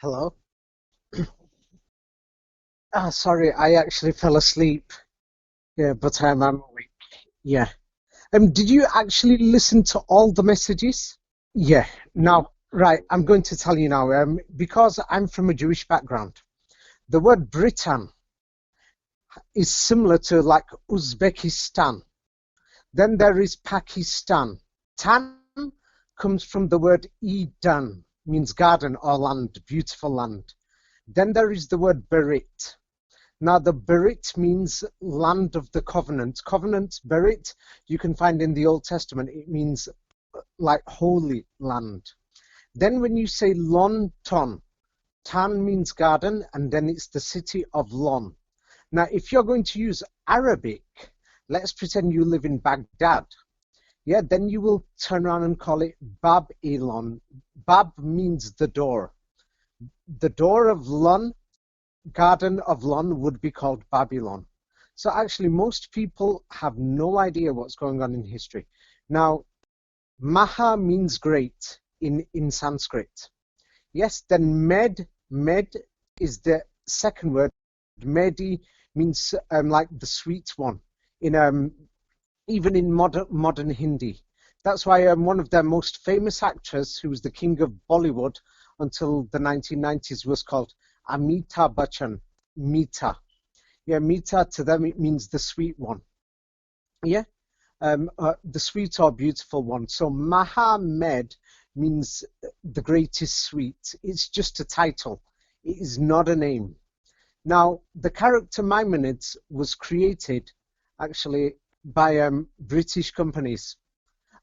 Hello? Sorry, I actually fell asleep. Yeah, but I'm awake. Yeah. Did you actually listen to all the messages? Yeah. Now, right, I'm going to tell you now. Because I'm from a Jewish background, the word Britain is similar to like Uzbekistan. Then there is Pakistan. Tan comes from the word Eden, means garden or land, beautiful land. Then there is the word Berit. Now, the Berit means land of the covenant. Covenant, Berit, you can find in the Old Testament. It means like holy land. Then when you say Lon Ton, Tan means garden, and then it's the city of Lon. Now, if you're going to use Arabic, let's pretend you live in Baghdad. Yeah, then you will turn around and call it Bab Elon. Bab means the door. The door of Lon, Garden of Lon, would be called Babylon. So actually most people have no idea what's going on in history. Now, Maha means great in Sanskrit. Yes, then Med is the second word. Medi means like the sweet one. Even in modern Hindi. That's why one of their most famous actors, who was the king of Bollywood until the 1990s, was called Amitabh Bachchan. Mita. Yeah, Mita, to them it means the sweet one. Yeah, the sweet or beautiful one. So Mahamed means the greatest sweet. It's just a title. It is not a name. Now, the character Maimonides was created actually by British companies.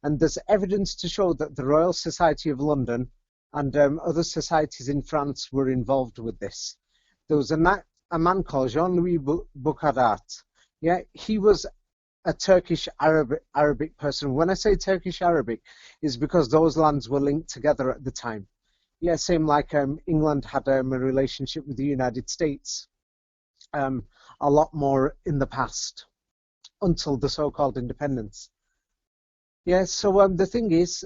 And there's evidence to show that the Royal Society of London and other societies in France were involved with this. There was a man called Jean-Louis Boucarat. Yeah, he was a Turkish Arabic person. When I say Turkish Arabic, is because those lands were linked together at the time. Yeah, same like England had a relationship with the United States a lot more in the past, until the so-called independence. Yeah, so the thing is,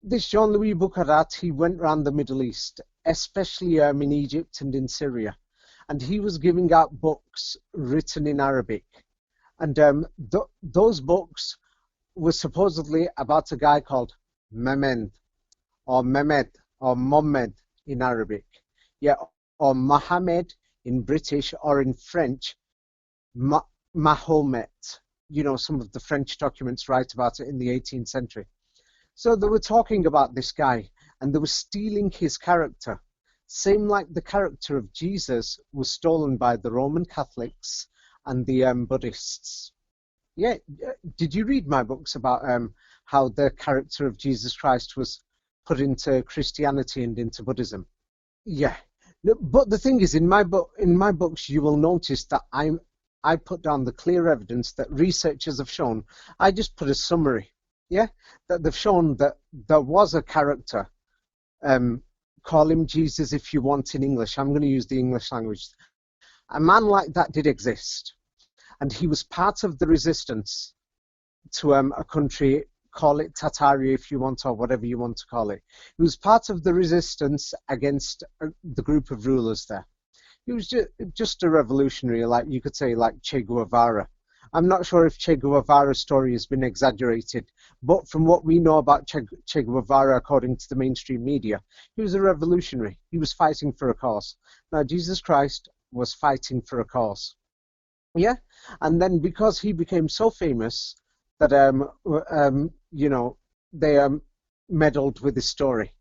this Jean-Louis Boucarat, he went around the Middle East, especially in Egypt and in Syria, and he was giving out books written in Arabic. And those books were supposedly about a guy called Mehmed, or Mohammed in Arabic. Yeah, or Mohammed in British, or in French, Mahomet. You know, some of the French documents write about it in the 18th century. So they were talking about this guy, and they were stealing his character. Same like the character of Jesus was stolen by the Roman Catholics and the Buddhists. Yeah, did you read my books about how the character of Jesus Christ was put into Christianity and into Buddhism? Yeah, but the thing is, in my books, you will notice that I put down the clear evidence that researchers have shown. I just put a summary, yeah, that they've shown that there was a character. Call him Jesus if you want in English. I'm going to use the English language. A man like that did exist, and he was part of the resistance to a country. Call it Tartaria if you want, or whatever you want to call it. He was part of the resistance against the group of rulers there. He was just a revolutionary, like you could say, like Che Guevara. I'm not sure if Che Guevara's story has been exaggerated, but from what we know about Che Guevara, according to the mainstream media, he was a revolutionary. He was fighting for a cause. Now, Jesus Christ was fighting for a cause. Yeah? And then because he became so famous that, you know, they meddled with his story.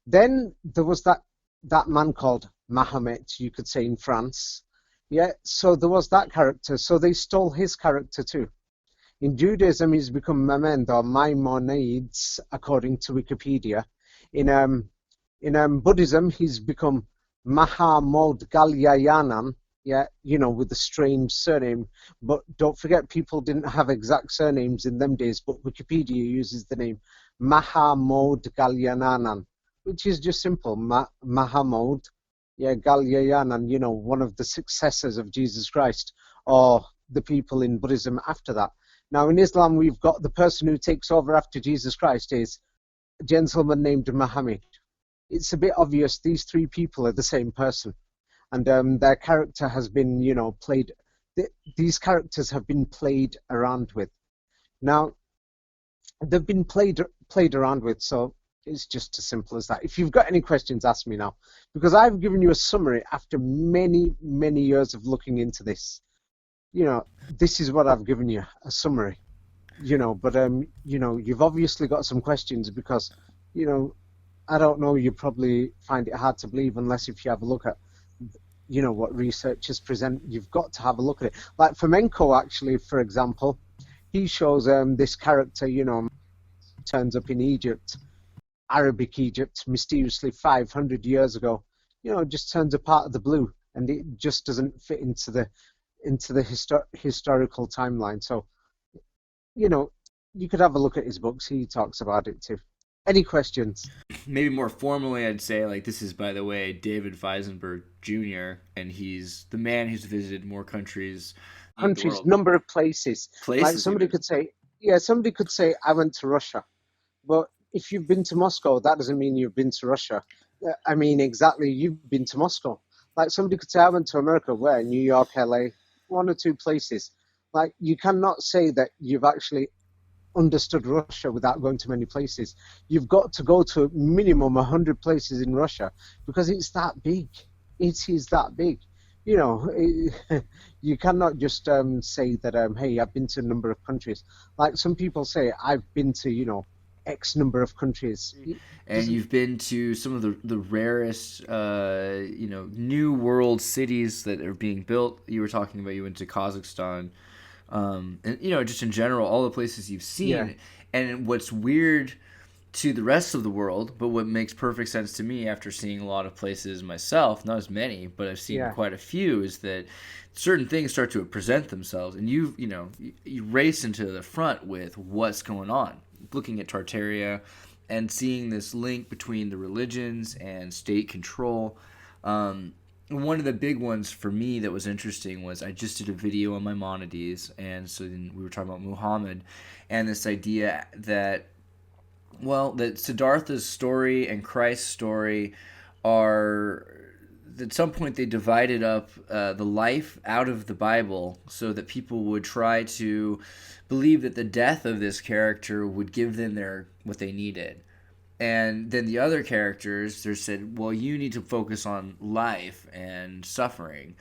Then there was that man called Mahomet, you could say, in France. Yeah, so there was that character. So they stole his character too. In Judaism, he's become Mehmed or Maimonides, according to Wikipedia. In Buddhism, he's become Mahamod Galyayanan. Yeah, you know, with a strange surname. But don't forget, people didn't have exact surnames in them days. But Wikipedia uses the name Mahamod Galyayanan, which is just simple. Mahamod. Yeah, Galyayanan, you know, one of the successors of Jesus Christ, or the people in Buddhism after that. Now, in Islam, we've got the person who takes over after Jesus Christ is a gentleman named Muhammad. it's a bit obvious these three people are the same person, and their character has been, played. These characters have been played around with. Now, they've been played around with, so it's just as simple as that. If you've got any questions, ask me now, because I've given you a summary after many, many years of looking into this. This is what I've given you, a summary. But you've obviously got some questions because, I don't know, you probably find it hard to believe unless if you have a look at, what researchers present. You've got to have a look at it. Like Fomenko, actually, for example, he shows this character, turns up in Egypt, Arabic Egypt, mysteriously 500 years ago. Just turns up out of the blue, and it just doesn't fit into the historical timeline. So, you could have a look at his books. He talks about it too. Any questions? Maybe more formally, I'd say, like, this is, by the way, David Weisenberg Jr., and he's the man who's visited more countries in the world. Number of places. Places, like somebody could say, I went to Russia. But if you've been to Moscow, that doesn't mean you've been to Russia. I mean, exactly, you've been to Moscow. Like somebody could say, I went to America. Where? New York, LA, one or two places. Like, you cannot say that you've actually understood Russia without going to many places. You've got to go to minimum 100 places in Russia because it's that big. It is that big. You cannot just say that, hey, I've been to a number of countries. Like some people say, I've been to, X number of countries. And you've been to some of the rarest, new world cities that are being built. You were talking about you went to Kazakhstan. And just in general, all the places you've seen. Yeah. And what's weird to the rest of the world, but what makes perfect sense to me after seeing a lot of places myself, not as many, but I've seen quite a few, is that certain things start to present themselves, and you race into the front with what's going on, looking at Tartaria and seeing this link between the religions and state control. One of the big ones for me that was interesting was I just did a video on Maimonides, and so then we were talking about Muhammad and this idea that Siddhartha's story and Christ's story are, at some point they divided up the life out of the Bible so that people would try to believe that the death of this character would give them what they needed. And then the other characters, they said, well, you need to focus on life and suffering,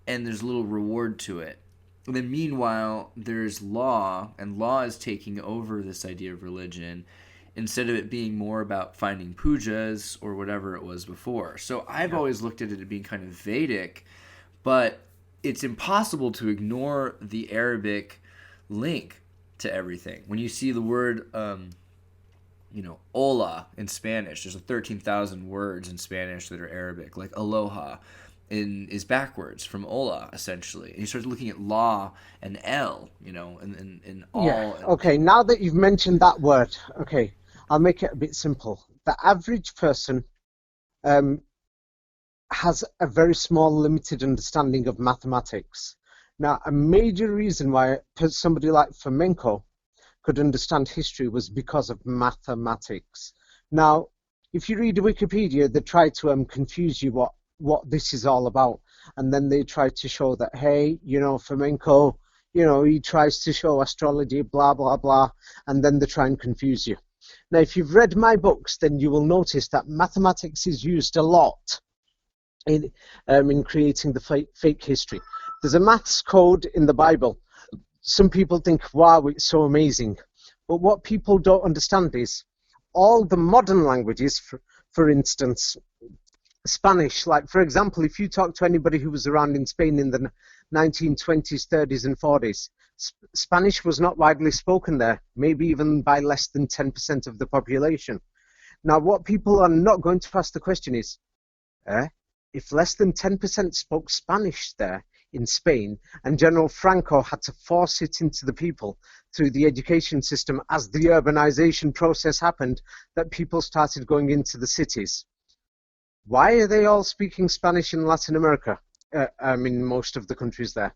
and there's little reward to it. And then meanwhile, there's law, and law is taking over this idea of religion instead of it being more about finding pujas or whatever it was before. So I've always looked at it as being kind of Vedic, but it's impossible to ignore the Arabic link to everything. When you see the word hola in Spanish, there's 13,000 words in Spanish that are Arabic, like aloha is backwards from hola, essentially. And you start looking at la and el, and all. Yeah. Okay, now that you've mentioned that word, okay, I'll make it a bit simple. The average person has a very small, limited understanding of mathematics. Now, a major reason why somebody like Fomenko could understand history was because of mathematics. Now, if you read Wikipedia, they try to confuse you what this is all about, and then they try to show that, hey, Fomenko, he tries to show astrology, blah blah blah, and then they try and confuse you. Now, if you've read my books, then you will notice that mathematics is used a lot in creating the fake history. There's a maths code in the Bible. Some people think, wow, it's so amazing. But what people don't understand is all the modern languages, for instance, Spanish, like, for example, if you talk to anybody who was around in Spain in the 1920s, 30s, and 40s, Spanish was not widely spoken there, maybe even by less than 10% of the population. Now, what people are not going to ask the question is, if less than 10% spoke Spanish there, in Spain, and General Franco had to force it into the people through the education system as the urbanization process happened, that people started going into the cities. Why are they all speaking Spanish in Latin America? In most of the countries there.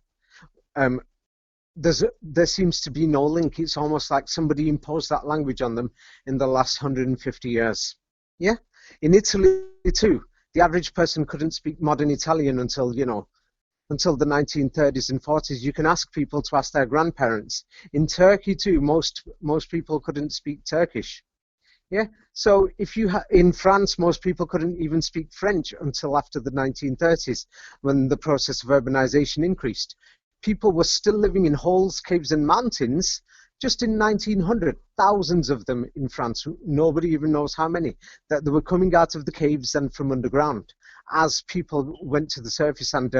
There seems to be no link. It's almost like somebody imposed that language on them in the last 150 years. Yeah? In Italy too, the average person couldn't speak modern Italian until, until the 1930s and 40s. You can ask people to ask their grandparents. In Turkey too, most people couldn't speak Turkish. Yeah. So in France, most people couldn't even speak French until after the 1930s, when the process of urbanization increased. People were still living in holes, caves, and mountains. Just in 1900, thousands of them in France. Nobody even knows how many, that they were coming out of the caves and from underground. As people went to the surface and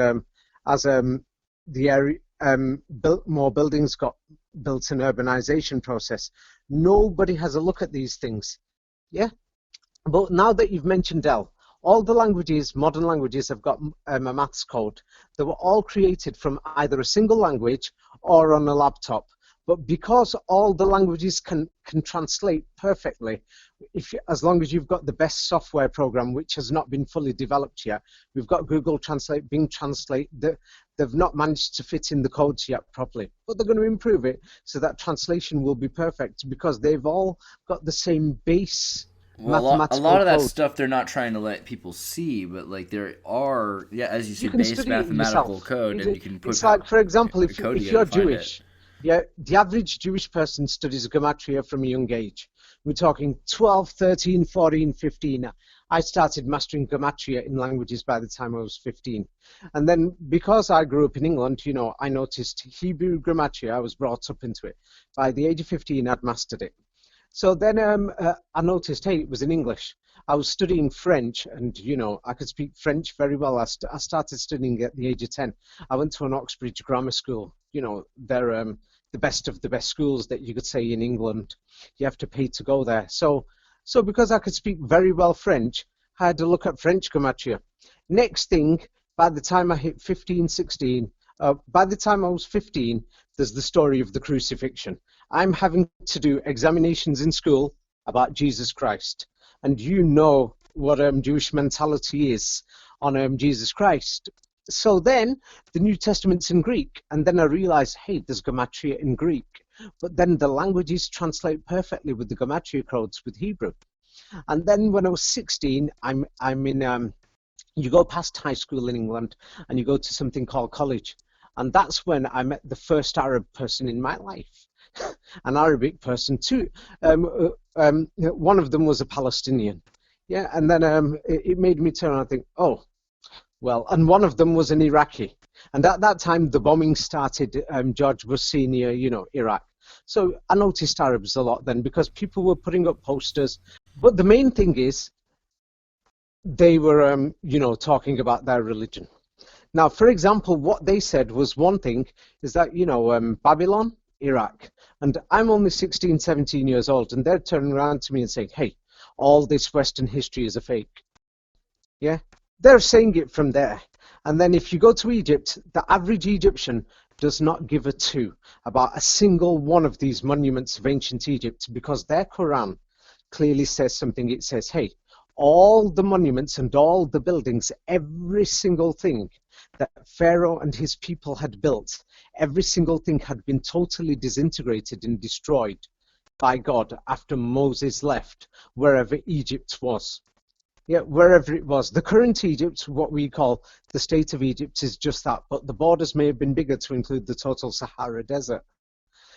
as the area more buildings got built, an urbanization process. Nobody has a look at these things. Yeah. But now that you've mentioned Dell, all the languages, modern languages, have got a maths code. They were all created from either a single language or on a laptop. But because all the languages can translate perfectly, as long as you've got the best software program, which has not been fully developed yet, we've got Google Translate, Bing Translate. They've not managed to fit in the codes yet properly, but they're going to improve it so that translation will be perfect, because they've all got the same base. Well, a lot of that stuff they're not trying to let people see, but like there are, as you say, base mathematical code, and you can put. It's like, for example, if you're Jewish. Yeah, the average Jewish person studies gematria from a young age. We're talking 12, 13, 14, 15. I started mastering gematria in languages by the time I was 15. And then because I grew up in England, I noticed Hebrew gematria. I was brought up into it. By the age of 15, I'd mastered it. So then I noticed, hey, it was in English. I was studying French, and, I could speak French very well. I started studying at the age of 10. I went to an Oxbridge grammar school. They're the best of the best schools that you could say in England. You have to pay to go there. So because I could speak very well French, I had to look at French gematria. Next thing, by the time I hit 15, 16, by the time I was 15, there's the story of the crucifixion. I'm having to do examinations in school about Jesus Christ. And you know what Jewish mentality is on Jesus Christ. So then the New Testament's in Greek, and then I realized, hey, there's gematria in Greek. But then the languages translate perfectly with the gematria codes with Hebrew. And then when I was 16, I'm in, you go past high school in England and you go to something called college. And that's when I met the first Arab person in my life, an Arabic person too. One of them was a Palestinian. Yeah, and then it made me turn and think, oh, well, and one of them was an Iraqi. And at that time, the bombing started, George Bush Senior, Iraq. So I noticed Arabs a lot then, because people were putting up posters. But the main thing is, they were, talking about their religion. Now, for example, what they said was one thing, is that, Babylon, Iraq. And I'm only 16, 17 years old, and they're turning around to me and saying, hey, all this Western history is a fake. Yeah? They're saying it from there. And then if you go to Egypt, the average Egyptian does not give a two about a single one of these monuments of ancient Egypt, because their Quran clearly says something. It says, hey, all the monuments and all the buildings, every single thing that Pharaoh and his people had built, every single thing had been totally disintegrated and destroyed by God after Moses left wherever Egypt was. Yeah, wherever it was. The current Egypt, what we call the state of Egypt, is just that, but the borders may have been bigger to include the total Sahara Desert.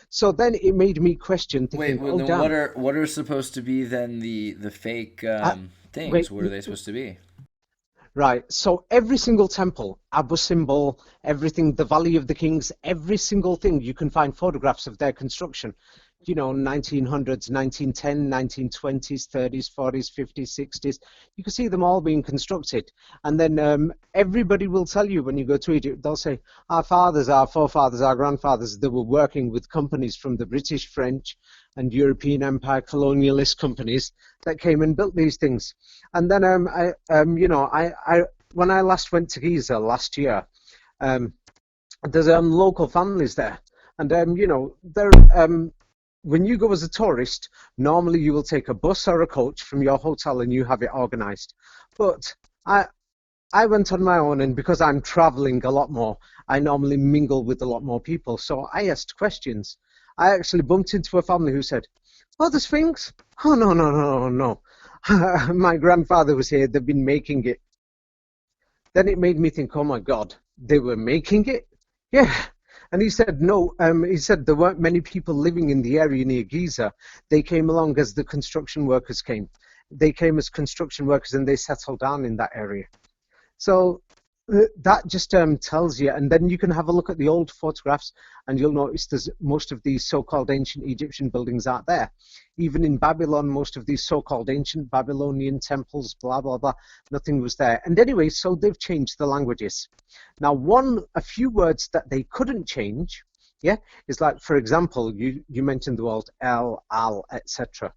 So then it made me question, thinking, what are supposed to be then the fake things? What are they supposed to be? Right, so every single temple, Abu Simbel, everything, the Valley of the Kings, every single thing, you can find photographs of their construction. 1900s, 1910, 1920s, 30s, 40s, 50s, 60s. You can see them all being constructed. And then everybody will tell you when you go to Egypt, they'll say, our fathers, our forefathers, our grandfathers, they were working with companies from the British, French, and European Empire colonialist companies that came and built these things. And then, when I last went to Giza last year, there's local families there. And, they're... when you go as a tourist, normally you will take a bus or a coach from your hotel and you have it organized. But I went on my own, and because I'm traveling a lot more, I normally mingle with a lot more people. So I asked questions. I actually bumped into a family who said, oh, the Sphinx? Oh, no. My grandfather was here. They've been making it. Then it made me think, oh my God, they were making it? Yeah. And he said, no, he said there weren't many people living in the area near Giza. They came along as the construction workers came. They came as construction workers and they settled down in that area. So that just tells you, and then you can have a look at the old photographs and you'll notice there's most of these so-called ancient Egyptian buildings aren't there. Even in Babylon, most of these so-called ancient Babylonian temples, blah, blah, blah, nothing was there. And anyway, so they've changed the languages. Now, a few words that they couldn't change, yeah, is like, for example, you mentioned the word el, al, etc.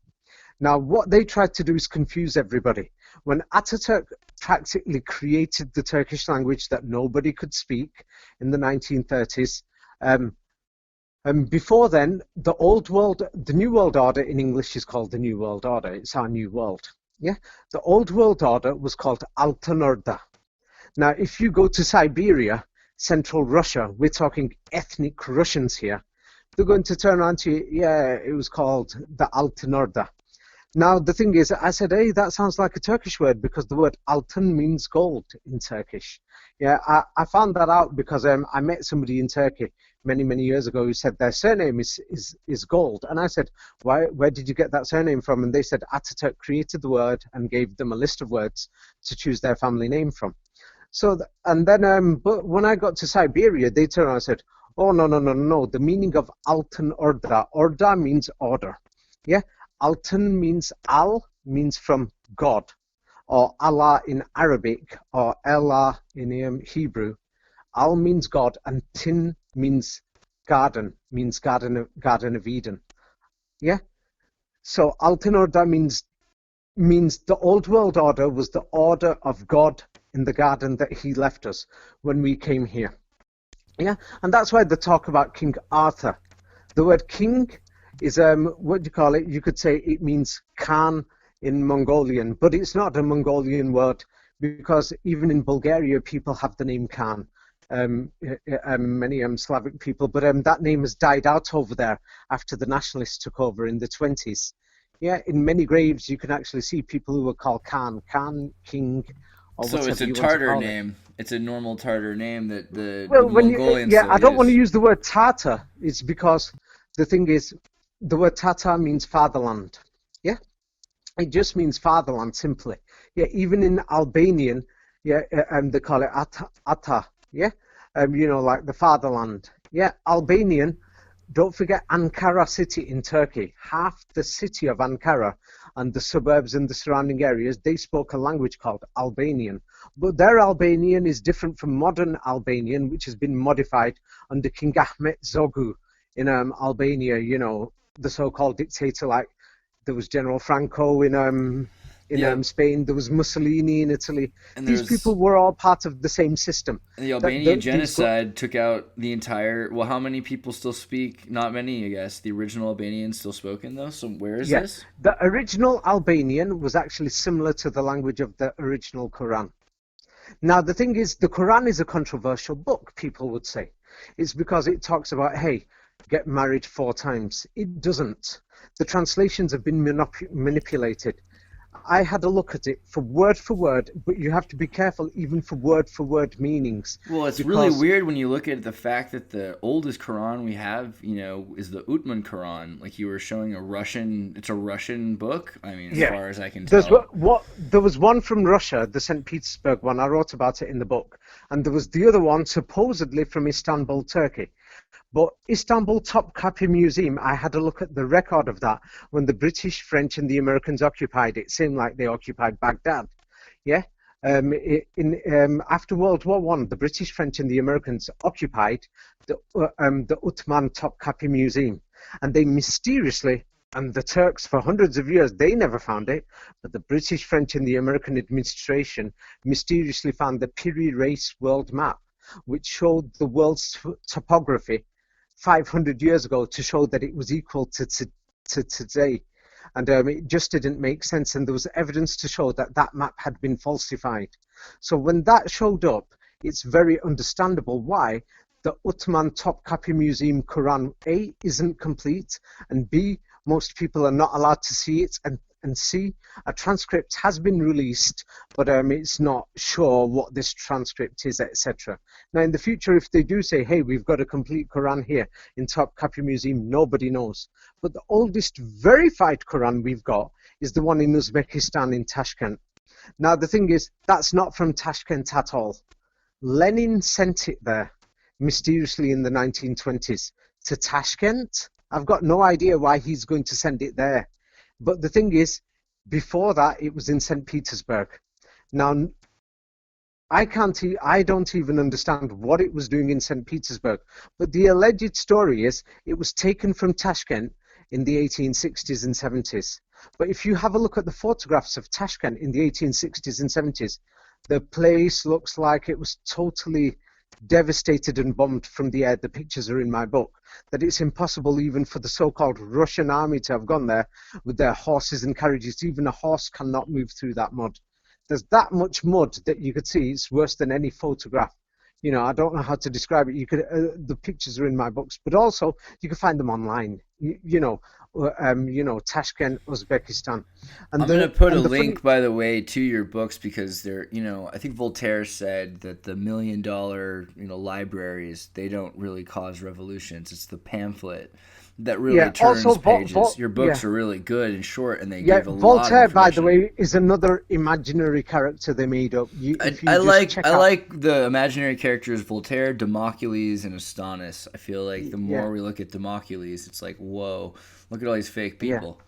Now, what they tried to do is confuse everybody. When Ataturk practically created the Turkish language that nobody could speak in the 1930s, before then, the New World Order in English is called the New World Order. It's our new world. Yeah, the Old World Order was called Altyn Orda. Now, if you go to Siberia, Central Russia, we're talking ethnic Russians here, they're going to turn around to you, yeah, it was called the Altyn Orda. Now, the thing is, I said, hey, that sounds like a Turkish word because the word altın means gold in Turkish. Yeah, I found that out because I met somebody in Turkey many, many years ago who said their surname is gold. And I said, where did you get that surname from? And they said Ataturk created the word and gave them a list of words to choose their family name from. So, and then, but when I got to Siberia, they turned around and said, oh, no. The meaning of Altyn Orda. Orda means order. Yeah. Altyn means means from God, or Allah in Arabic, or Allah in Hebrew. Al means God, and Tin means garden of Eden. Yeah. So Altyn Orda means the old world order was the order of God in the garden that He left us when we came here. Yeah, and that's why they talk about King Arthur. The word king is what do you call it? You could say it means Khan in Mongolian, but it's not a Mongolian word because even in Bulgaria people have the name Khan. Many Slavic people, but that name has died out over there after the nationalists took over in the 20s. Yeah, in many graves you can actually see people who were called Khan, king, or so whatever it's a you want to Tartar call it. name. It's a normal Tartar name that the Well, Mongolians still I don't use. want to use the word Tartar. It's because the thing is, the word Tatar means fatherland. Yeah, it just means fatherland simply. Yeah, even in Albanian, yeah, they call it Ata. Yeah, like the fatherland. Yeah, Albanian. Don't forget Ankara city in Turkey. Half the city of Ankara and the suburbs and the surrounding areas, they spoke a language called Albanian. But their Albanian is different from modern Albanian, which has been modified under King Ahmet Zogu in Albania, the so-called dictator. Like there was General Franco in Spain, there was Mussolini in Italy. And These people were all part of the same system. The Albanian genocide took out the entire... Well, how many people still speak? Not many, I guess. The original Albanian still spoken, though? So where is this? The original Albanian was actually similar to the language of the original Quran. Now, the thing is, the Quran is a controversial book, people would say. It's because it talks about, hey, get married 4 times. It doesn't. The translations have been manipulated. I had a look at it for word, but you have to be careful even for word meanings. Well, it's really weird when you look at the fact that the oldest Quran we have, is the Uthman Quran. Like you were showing it's a Russian book. I mean, as far as I can tell. There was one from Russia, the St. Petersburg one. I wrote about it in the book. And there was the other one supposedly from Istanbul, Turkey. But Istanbul Topkapi Museum, I had a look at the record of that when the British, French, and the Americans occupied it. It seemed like they occupied Baghdad. Yeah. After World War I, the British, French, and the Americans occupied the Uthman Topkapi Museum, and they mysteriously, and the Turks for hundreds of years, they never found it, but the British, French, and the American administration mysteriously found the Piri Reis world map, which showed the world's topography 500 years ago to show that it was equal to today. And it just didn't make sense. And there was evidence to show that that map had been falsified. So when that showed up, it's very understandable why the Uthman Topkapi Museum Quran, A, isn't complete, and B, most people are not allowed to see it and see. A transcript has been released, but it's not sure what this transcript is, etc. Now, in the future, if they do say, hey, we've got a complete Quran here in Topkapi Museum, nobody knows. But the oldest verified Quran we've got is the one in Uzbekistan in Tashkent. Now, the thing is, that's not from Tashkent at all. Lenin sent it there mysteriously in the 1920s to Tashkent. I've got no idea why he's going to send it there. But the thing is, before that, it was in St. Petersburg. Now, I don't even understand what it was doing in St. Petersburg. But the alleged story is it was taken from Tashkent in the 1860s and 70s. But if you have a look at the photographs of Tashkent in the 1860s and 70s, the place looks like it was totally devastated and bombed from the air. The pictures are in my book. That it's impossible even for the so-called Russian army to have gone there with their horses and carriages. Even a horse cannot move through that mud. There's that much mud that you could see. It's worse than any photograph. You know, I don't know how to describe it. You could, the pictures are in my books, but also you can find them online. You know, Tashkent, Uzbekistan. And I'm going to put a link, by the way, to your books because they're, I think Voltaire said that the $1 million, libraries, they don't really cause revolutions. It's the pamphlet that really turns pages. Your books are really good and short, and they give a lot of Voltaire, information. by the way, is another imaginary character they made up. I like the imaginary characters Voltaire, Democles, and Astonus. I feel like the more we look at Democles, it's like, whoa, look at all these fake people.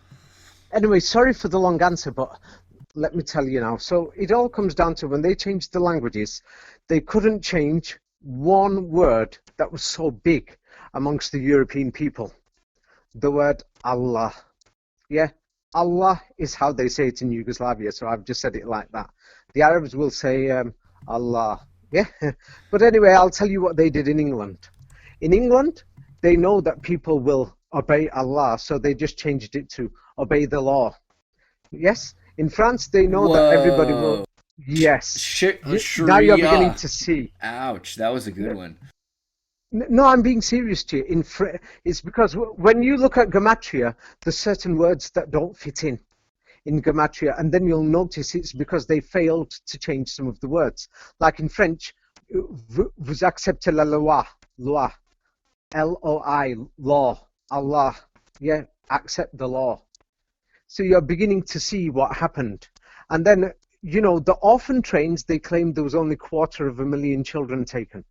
Anyway, sorry for the long answer, but let me tell you now. So it all comes down to when they changed the languages, they couldn't change one word that was so big amongst the European people. The word Allah. Yeah, Allah is how they say it in Yugoslavia, so I've just said it like that. The Arabs will say Allah. Yeah, but anyway, I'll tell you what they did in England. In England, they know that people will obey Allah, so they just changed it to obey the law. Yes, in France, they know that everybody will. Yes. Now you're beginning to see. Ouch, that was a good one. No, I'm being serious to you. It's because when you look at Gematria, there's certain words that don't fit in Gematria, and then you'll notice it's because they failed to change some of the words. Like in French, vous acceptez la loi, L-O-I, law, Allah, yeah, accept the law. So you're beginning to see what happened. And then, the orphan trains, they claimed there was only 250,000 children taken.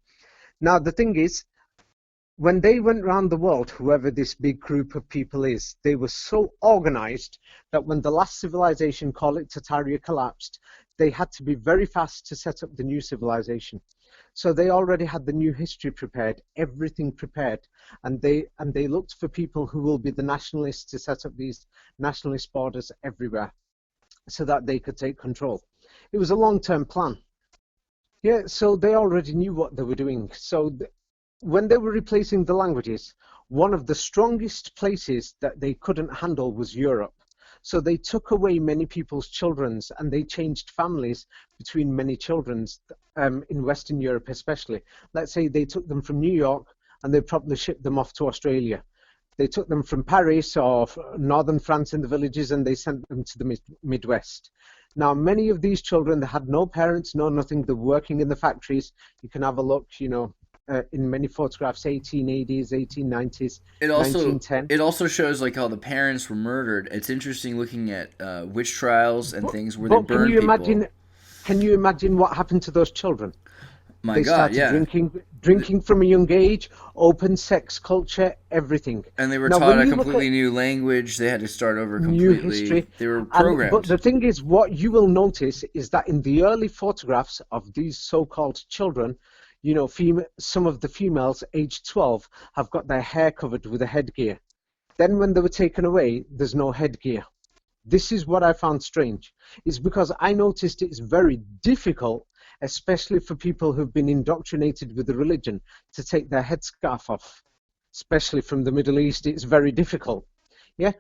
Now, the thing is, when they went around the world, whoever this big group of people is, they were so organized that when the last civilization, call it Tartaria, collapsed, they had to be very fast to set up the new civilization. So they already had the new history prepared, everything prepared, and they looked for people who will be the nationalists to set up these nationalist borders everywhere so that they could take control. It was a long-term plan. Yeah, so they already knew what they were doing. So when they were replacing the languages, one of the strongest places that they couldn't handle was Europe. So they took away many people's children and they changed families between many children in Western Europe especially. Let's say they took them from New York and they probably shipped them off to Australia. They took them from Paris or northern France in the villages and they sent them to the Midwest. Now, many of these children, they had no parents, no nothing. They're working in the factories. You can have a look, in many photographs, 1880s, 1890s, 1910. It also shows like how the parents were murdered. It's interesting looking at witch trials and things where they burned people. Can you imagine what happened to those children? They started drinking from a young age, open sex culture, everything. And they were taught a completely new language. They had to start over completely. New history. They were programmed. But the thing is, what you will notice is that in the early photographs of these so-called children, some of the females aged 12 have got their hair covered with a headgear. Then when they were taken away, there's no headgear. This is what I found strange. It's because I noticed it's very difficult, especially for people who've been indoctrinated with the religion, to take their headscarf off. Especially from the Middle East, it's very difficult. Yeah,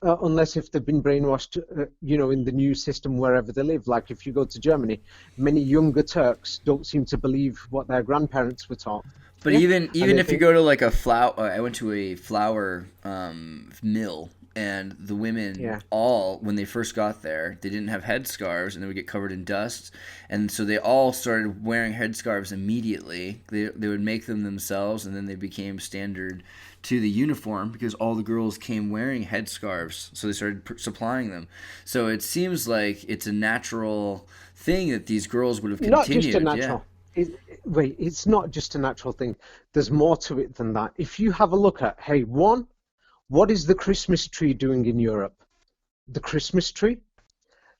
unless if they've been brainwashed, in the new system wherever they live. Like if you go to Germany, many younger Turks don't seem to believe what their grandparents were taught. But even if you go to like a flour, I went to a flour mill. and the women Yeah. all, when they first got there, they didn't have headscarves and they would get covered in dust, and so they all started wearing headscarves immediately. They would make them themselves, and then they became standard to the uniform because all the girls came wearing headscarves, so they started supplying them. So it seems like it's a natural thing that these girls would have Not just a continued. Yeah. natural. Wait, it's not just a natural thing. There's more to it than that. If you have a look at, hey, one, what is the Christmas tree doing in Europe? The Christmas tree?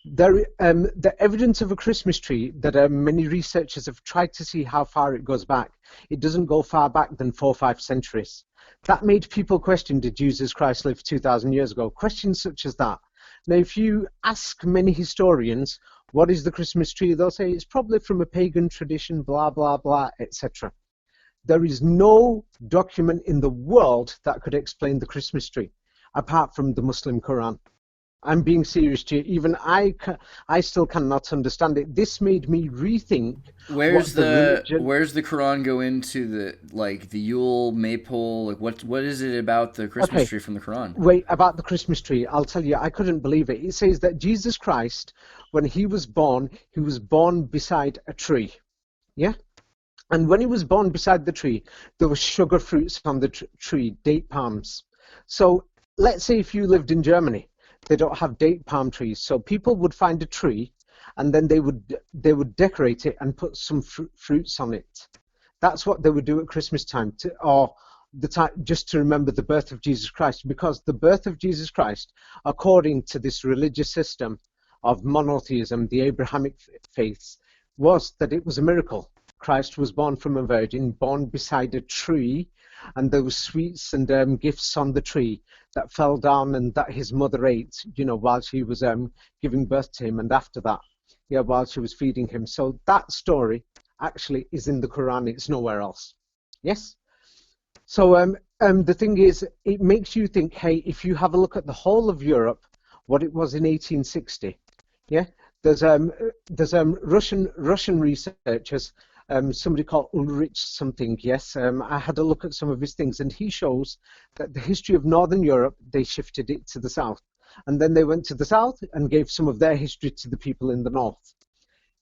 The evidence of a Christmas tree that many researchers have tried to see how far it goes back. It doesn't go far back than 4 or 5 centuries. That made people question, did Jesus Christ live 2,000 years ago? Questions such as that. Now, if you ask many historians, what is the Christmas tree? They'll say it's probably from a pagan tradition, blah, blah, blah, etc. There is no document in the world that could explain the Christmas tree, apart from the Muslim Quran. I'm being serious to you. Even I still cannot understand it. This made me rethink what the religion. Where's the Quran go into the like the Yule maple? Like what is it about the Christmas Okay, tree from the Quran? wait, about the Christmas tree. I'll tell you, I couldn't believe it. It says that Jesus Christ, when he was born beside a tree. Yeah? And when he was born beside the tree, there were sugar fruits on the tree, date palms. So let's say if you lived in Germany, they don't have date palm trees. So people would find a tree, and then they would decorate it and put some fruits on it. That's what they would do at Christmas time, or the time just to remember the birth of Jesus Christ, because the birth of Jesus Christ, according to this religious system of monotheism, the Abrahamic faiths, was that it was a miracle. Christ was born from a virgin, born beside a tree, and there were sweets and gifts on the tree that fell down and that his mother ate, while she was giving birth to him, and after that, while she was feeding him. So that story actually is in the Quran. It's nowhere else. Yes? So the thing is, it makes you think, hey, if you have a look at the whole of Europe, what it was in 1860, yeah? There's Russian researchers, somebody called Ulrich something, yes. I had a look at some of his things, and he shows that the history of Northern Europe, they shifted it to the south. And then they went to the south and gave some of their history to the people in the north.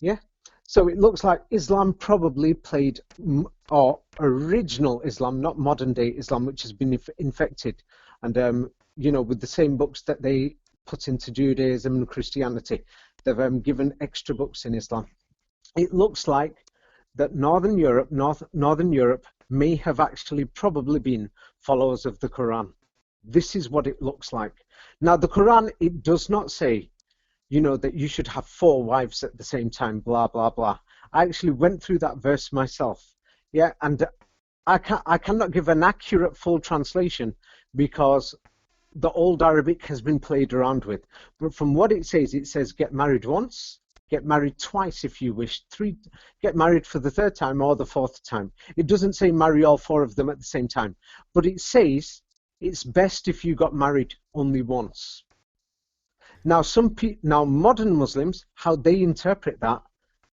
Yeah? So it looks like Islam probably played, or original Islam, not modern day Islam, which has been infected. And, with the same books that they put into Judaism and Christianity, they've given extra books in Islam. It looks like that Northern Europe may have actually probably been followers of the Quran. This is what it looks like. Now, the Quran, it does not say, that you should have 4 wives at the same time, blah, blah, blah. I actually went through that verse myself. Yeah, and I cannot give an accurate full translation because the old Arabic has been played around with. But from what it says get married once, get married twice if you wish, 3, get married for the 3rd time or the 4th time. It doesn't say marry all 4 of them at the same time, but it says it's best if you got married only once. Now, modern Muslims, how they interpret that,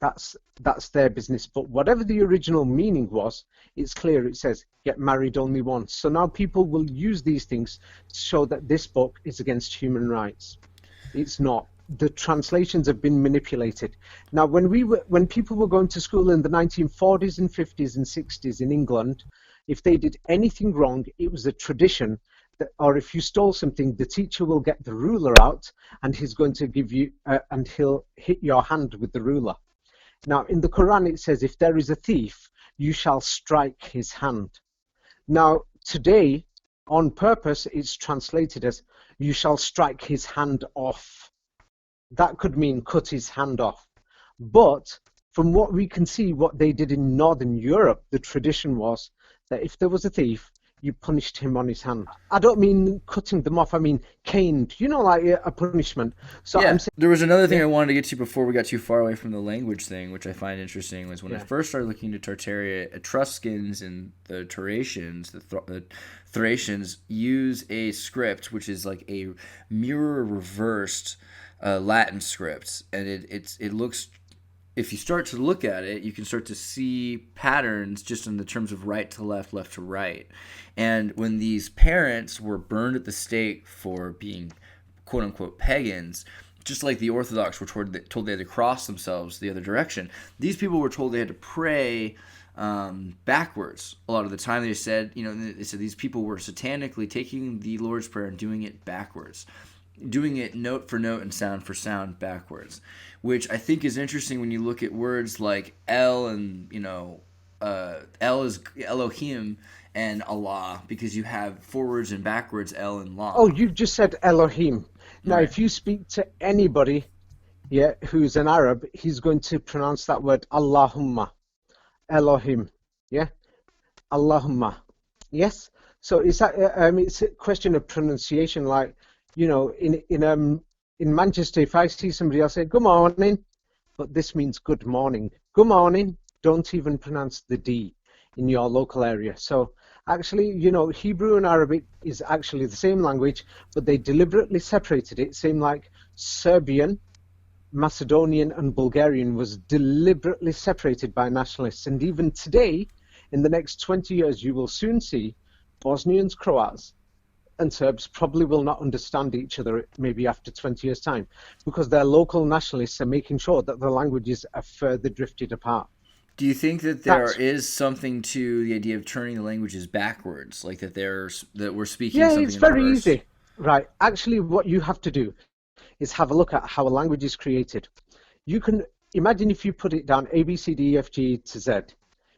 that's their business. But whatever the original meaning was, it's clear. It says get married only once. So now people will use these things to show that this book is against human rights. It's not. The translations have been manipulated. Now, when people were going to school in the 1940s and 50s and 60s in England, if they did anything wrong, it was a tradition that, or if you stole something, the teacher will get the ruler out and he's going to give you, and he'll hit your hand with the ruler. Now, in the Quran, it says, if there is a thief, you shall strike his hand. Now, today, on purpose, it's translated as, you shall strike his hand off. That could mean cut his hand off. But from what we can see, what they did in Northern Europe, the tradition was that if there was a thief, you punished him on his hand. I don't mean cutting them off, I mean caned, like a punishment. So Yeah, I'm saying, there was another thing I wanted to get to before we got too far away from the language thing, which I find interesting, was when I first started looking into Tartaria, Etruscans and the Thracians, the Thracians use a script which is like a mirror reversed Latin script, and it looks if you start to look at it, you can start to see patterns just in the terms of right to left, left to right. And when these parents were burned at the stake for being quote unquote pagans, just like the Orthodox were told they had to cross themselves the other direction, these people were told they had to pray backwards. A lot of the time they said these people were satanically taking the Lord's Prayer and doing it backwards, doing it note for note and sound for sound backwards, which I think is interesting when you look at words like El and, El is Elohim and Allah, because you have forwards and backwards El and La. Oh, you just said Elohim. Now, Right. if you speak to anybody, who's an Arab, he's going to pronounce that word Allahumma, Elohim, Allahumma, yes. So it's a question of pronunciation. Like, in Manchester, if I see somebody else say good morning, but this means good morning. Good morning. Don't even pronounce the D in your local area. So actually, Hebrew and Arabic is actually the same language, but they deliberately separated it. Same like Serbian, Macedonian and Bulgarian was deliberately separated by nationalists. And even today, in the next 20 years, you will soon see Bosnians, Croats, and Serbs probably will not understand each other maybe after 20 years' time, because their local nationalists are making sure that the languages are further drifted apart. Do you think that there is something to the idea of turning the languages backwards, like that we're speaking something it's in very reverse? easy. Right. Actually, what you have to do is have a look at how a language is created. You can imagine if you put it down A, B, C, D, E, F, G to Z.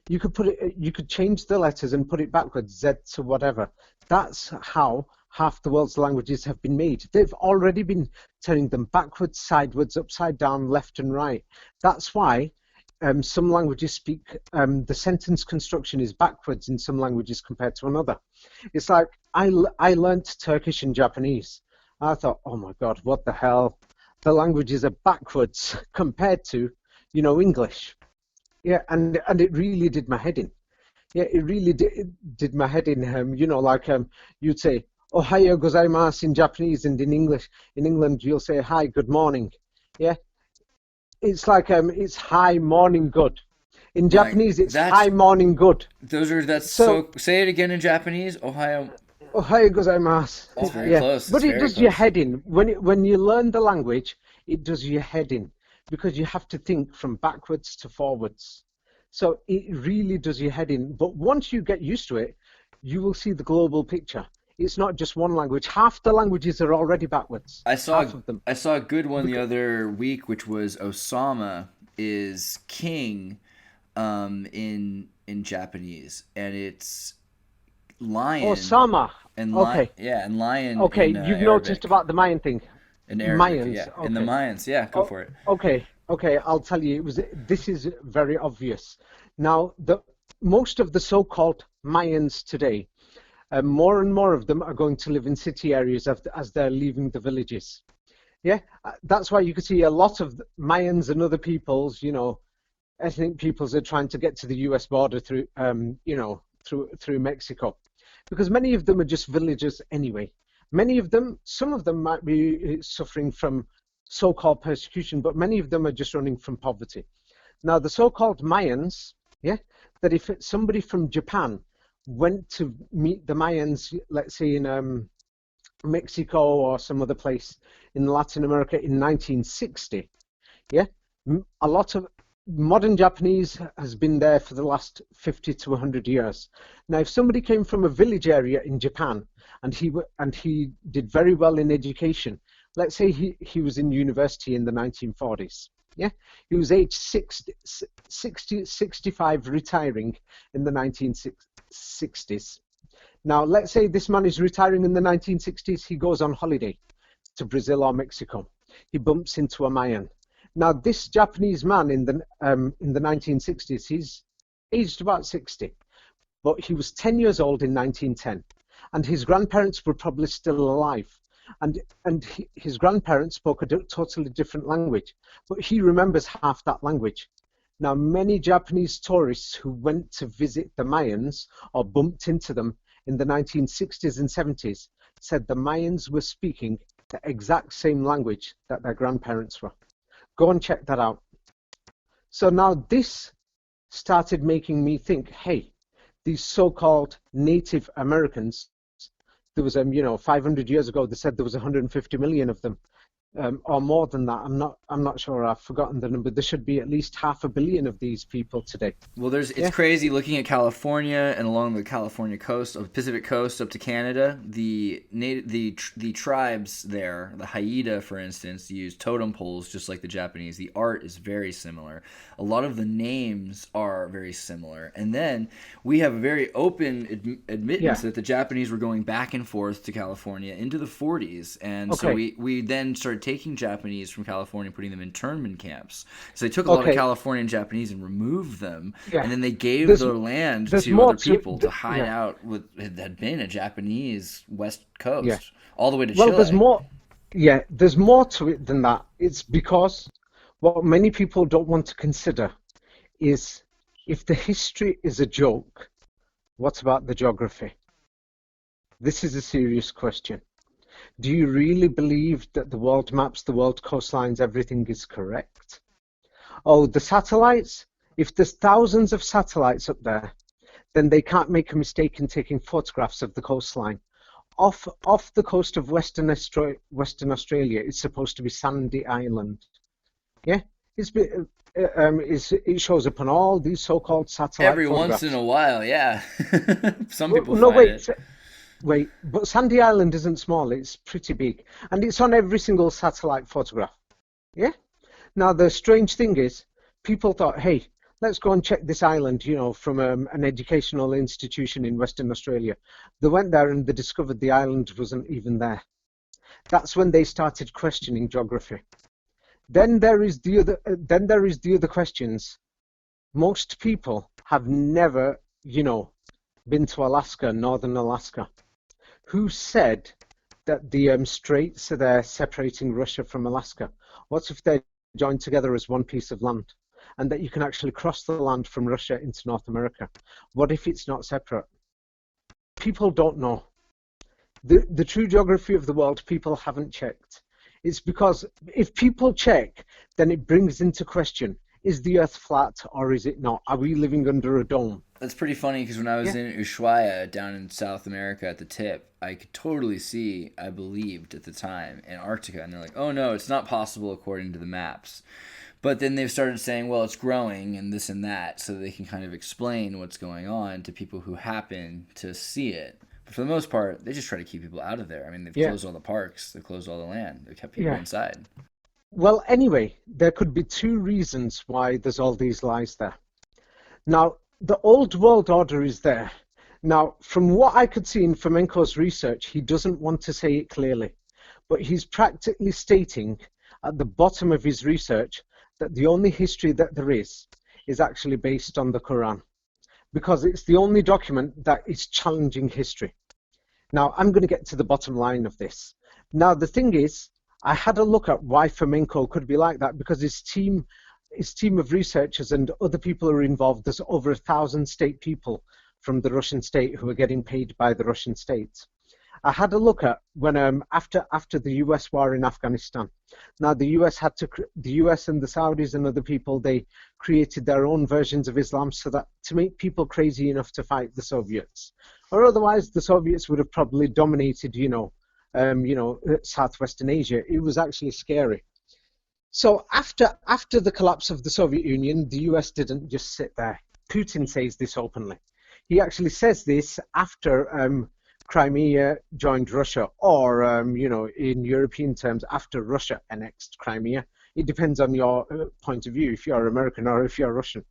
You could change the letters and put it backwards, Z to whatever. That's how half the world's languages have been made. They've already been turning them backwards, sideways, upside down, left and right. That's why some languages speak, the sentence construction is backwards in some languages compared to another. It's like I learned Turkish and Japanese. I thought, oh my God, what the hell? The languages are backwards compared to, English. Yeah, and it really did my head in. Yeah, it really did my head in. You'd say "Ohayo gozaimasu" in Japanese, and in English, in England, you'll say "Hi, good morning." Yeah, it's like it's "Hi, morning, good." In Japanese, it's "Hi, morning, good." So say it again in Japanese. Ohio. "Ohayo gozaimasu." That's very close. But it does your head in. When you learn the language, it does your head in, because you have to think from backwards to forwards. So it really does your head in. But once you get used to it, you will see the global picture. It's not just one language. Half the languages are already backwards. I saw a good one the other week, which was Osama is king in Japanese, and it's lion. Osama. And okay. And lion. Okay, in, you've Arabic. Noticed about the Mayan thing. In Arabic, Mayans. yeah. Okay. In the Mayans, yeah. Go for it. Okay, I'll tell you. This is very obvious. Now, most of the so-called Mayans today, more and more of them are going to live in city areas as they're leaving the villages. Yeah, that's why you can see a lot of Mayans and other peoples, ethnic peoples are trying to get to the U.S. border through, through Mexico, because many of them are just villagers anyway. Some of them might be suffering from so-called persecution, but many of them are just running from poverty. Now, the so-called Mayans, that if somebody from Japan went to meet the Mayans, let's say in Mexico or some other place in Latin America in 1960, a lot of modern Japanese has been there for the last 50 to 100 years. Now, if somebody came from a village area in Japan and he did very well in education, let's say he was in university in the 1940s, he was age 65, retiring in the 1960s. Now, let's say this man is retiring in the 1960s, he goes on holiday to Brazil or Mexico. He bumps into a Mayan. Now, this Japanese man in the 1960s, he's aged about 60, but he was 10 years old in 1910, and his grandparents were probably still alive, and his grandparents spoke a totally different language, but he remembers half that language. Now, many Japanese tourists who went to visit the Mayans or bumped into them in the 1960s and 70s said the Mayans were speaking the exact same language that their grandparents were. Go and check that out. So now this started making me think, hey, these so-called Native Americans, there was, 500 years ago, they said there was 150 million of them. Or more than that. I'm not sure. I've forgotten the number. There should be at least 500 million of these people today. Well, it's crazy looking at California and along the California coast, of the Pacific coast up to Canada. The tribes there, the Haida, for instance, use totem poles just like the Japanese. The art is very similar. A lot of the names are very similar. And then we have a very open admittance that the Japanese were going back and forth to California into the 40s. And so we then started taking Japanese from California, putting them in internment camps. So they took a lot of Californian Japanese and removed them, and then they gave their land to other people to hide out with that had been a Japanese West Coast, all the way to Chile. There's more to it than that. It's because what many people don't want to consider is, if the history is a joke, what about the geography? This is a serious question. Do you really believe that the world maps, the world coastlines, everything is correct? Oh, the satellites? If there's thousands of satellites up there, then they can't make a mistake in taking photographs of the coastline. Off the coast of Western Australia, it's supposed to be Sandy Island. Yeah? It shows up on all these so-called satellite every photographs. Once in a while, yeah. Some people find it. Wait, but Sandy Island isn't small, it's pretty big. And it's on every single satellite photograph. Yeah? Now, the strange thing is, people thought, hey, let's go and check this island, from an educational institution in Western Australia. They went there and they discovered the island wasn't even there. That's when they started questioning geography. Then there is the other questions. Most people have never, been to Alaska, northern Alaska. Who said that the straits are there separating Russia from Alaska? What if they're joined together as one piece of land, and that you can actually cross the land from Russia into North America? What if it's not separate? People don't know. The true geography of the world, people haven't checked. It's because if people check, then it brings into question, is the Earth flat or is it not? Are we living under a dome? That's pretty funny, because when I was in Ushuaia, down in South America at the tip, I could totally see, I believed at the time, Antarctica. And they're like, oh no, it's not possible according to the maps. But then they've started saying, well, it's growing and this and that, so they can kind of explain what's going on to people who happen to see it. But for the most part, they just try to keep people out of there. I mean, they've closed all the parks, they've closed all the land, they've kept people inside. Well, anyway, there could be two reasons why there's all these lies there. Now, the old world order is there. Now, from what I could see in Fomenko's research, he doesn't want to say it clearly, but he's practically stating at the bottom of his research that the only history that there is actually based on the Quran, because it's the only document that is challenging history. Now, I'm going to get to the bottom line of this. Now, the thing is, I had a look at why Fomenko could be like that, because his team of researchers and other people are involved. There's over 1,000 state people from the Russian state who are getting paid by the Russian state. I had a look at when after the US war in Afghanistan. Now the US and the Saudis and other people, they created their own versions of Islam so that to make people crazy enough to fight the Soviets, or otherwise the Soviets would have probably dominated, Southwestern Asia. It was actually scary. So after the collapse of the Soviet Union, the US didn't just sit there. Putin says this openly. He actually says this after Crimea joined Russia, or in European terms, after Russia annexed Crimea. It depends on your point of view, if you're American or if you're Russian.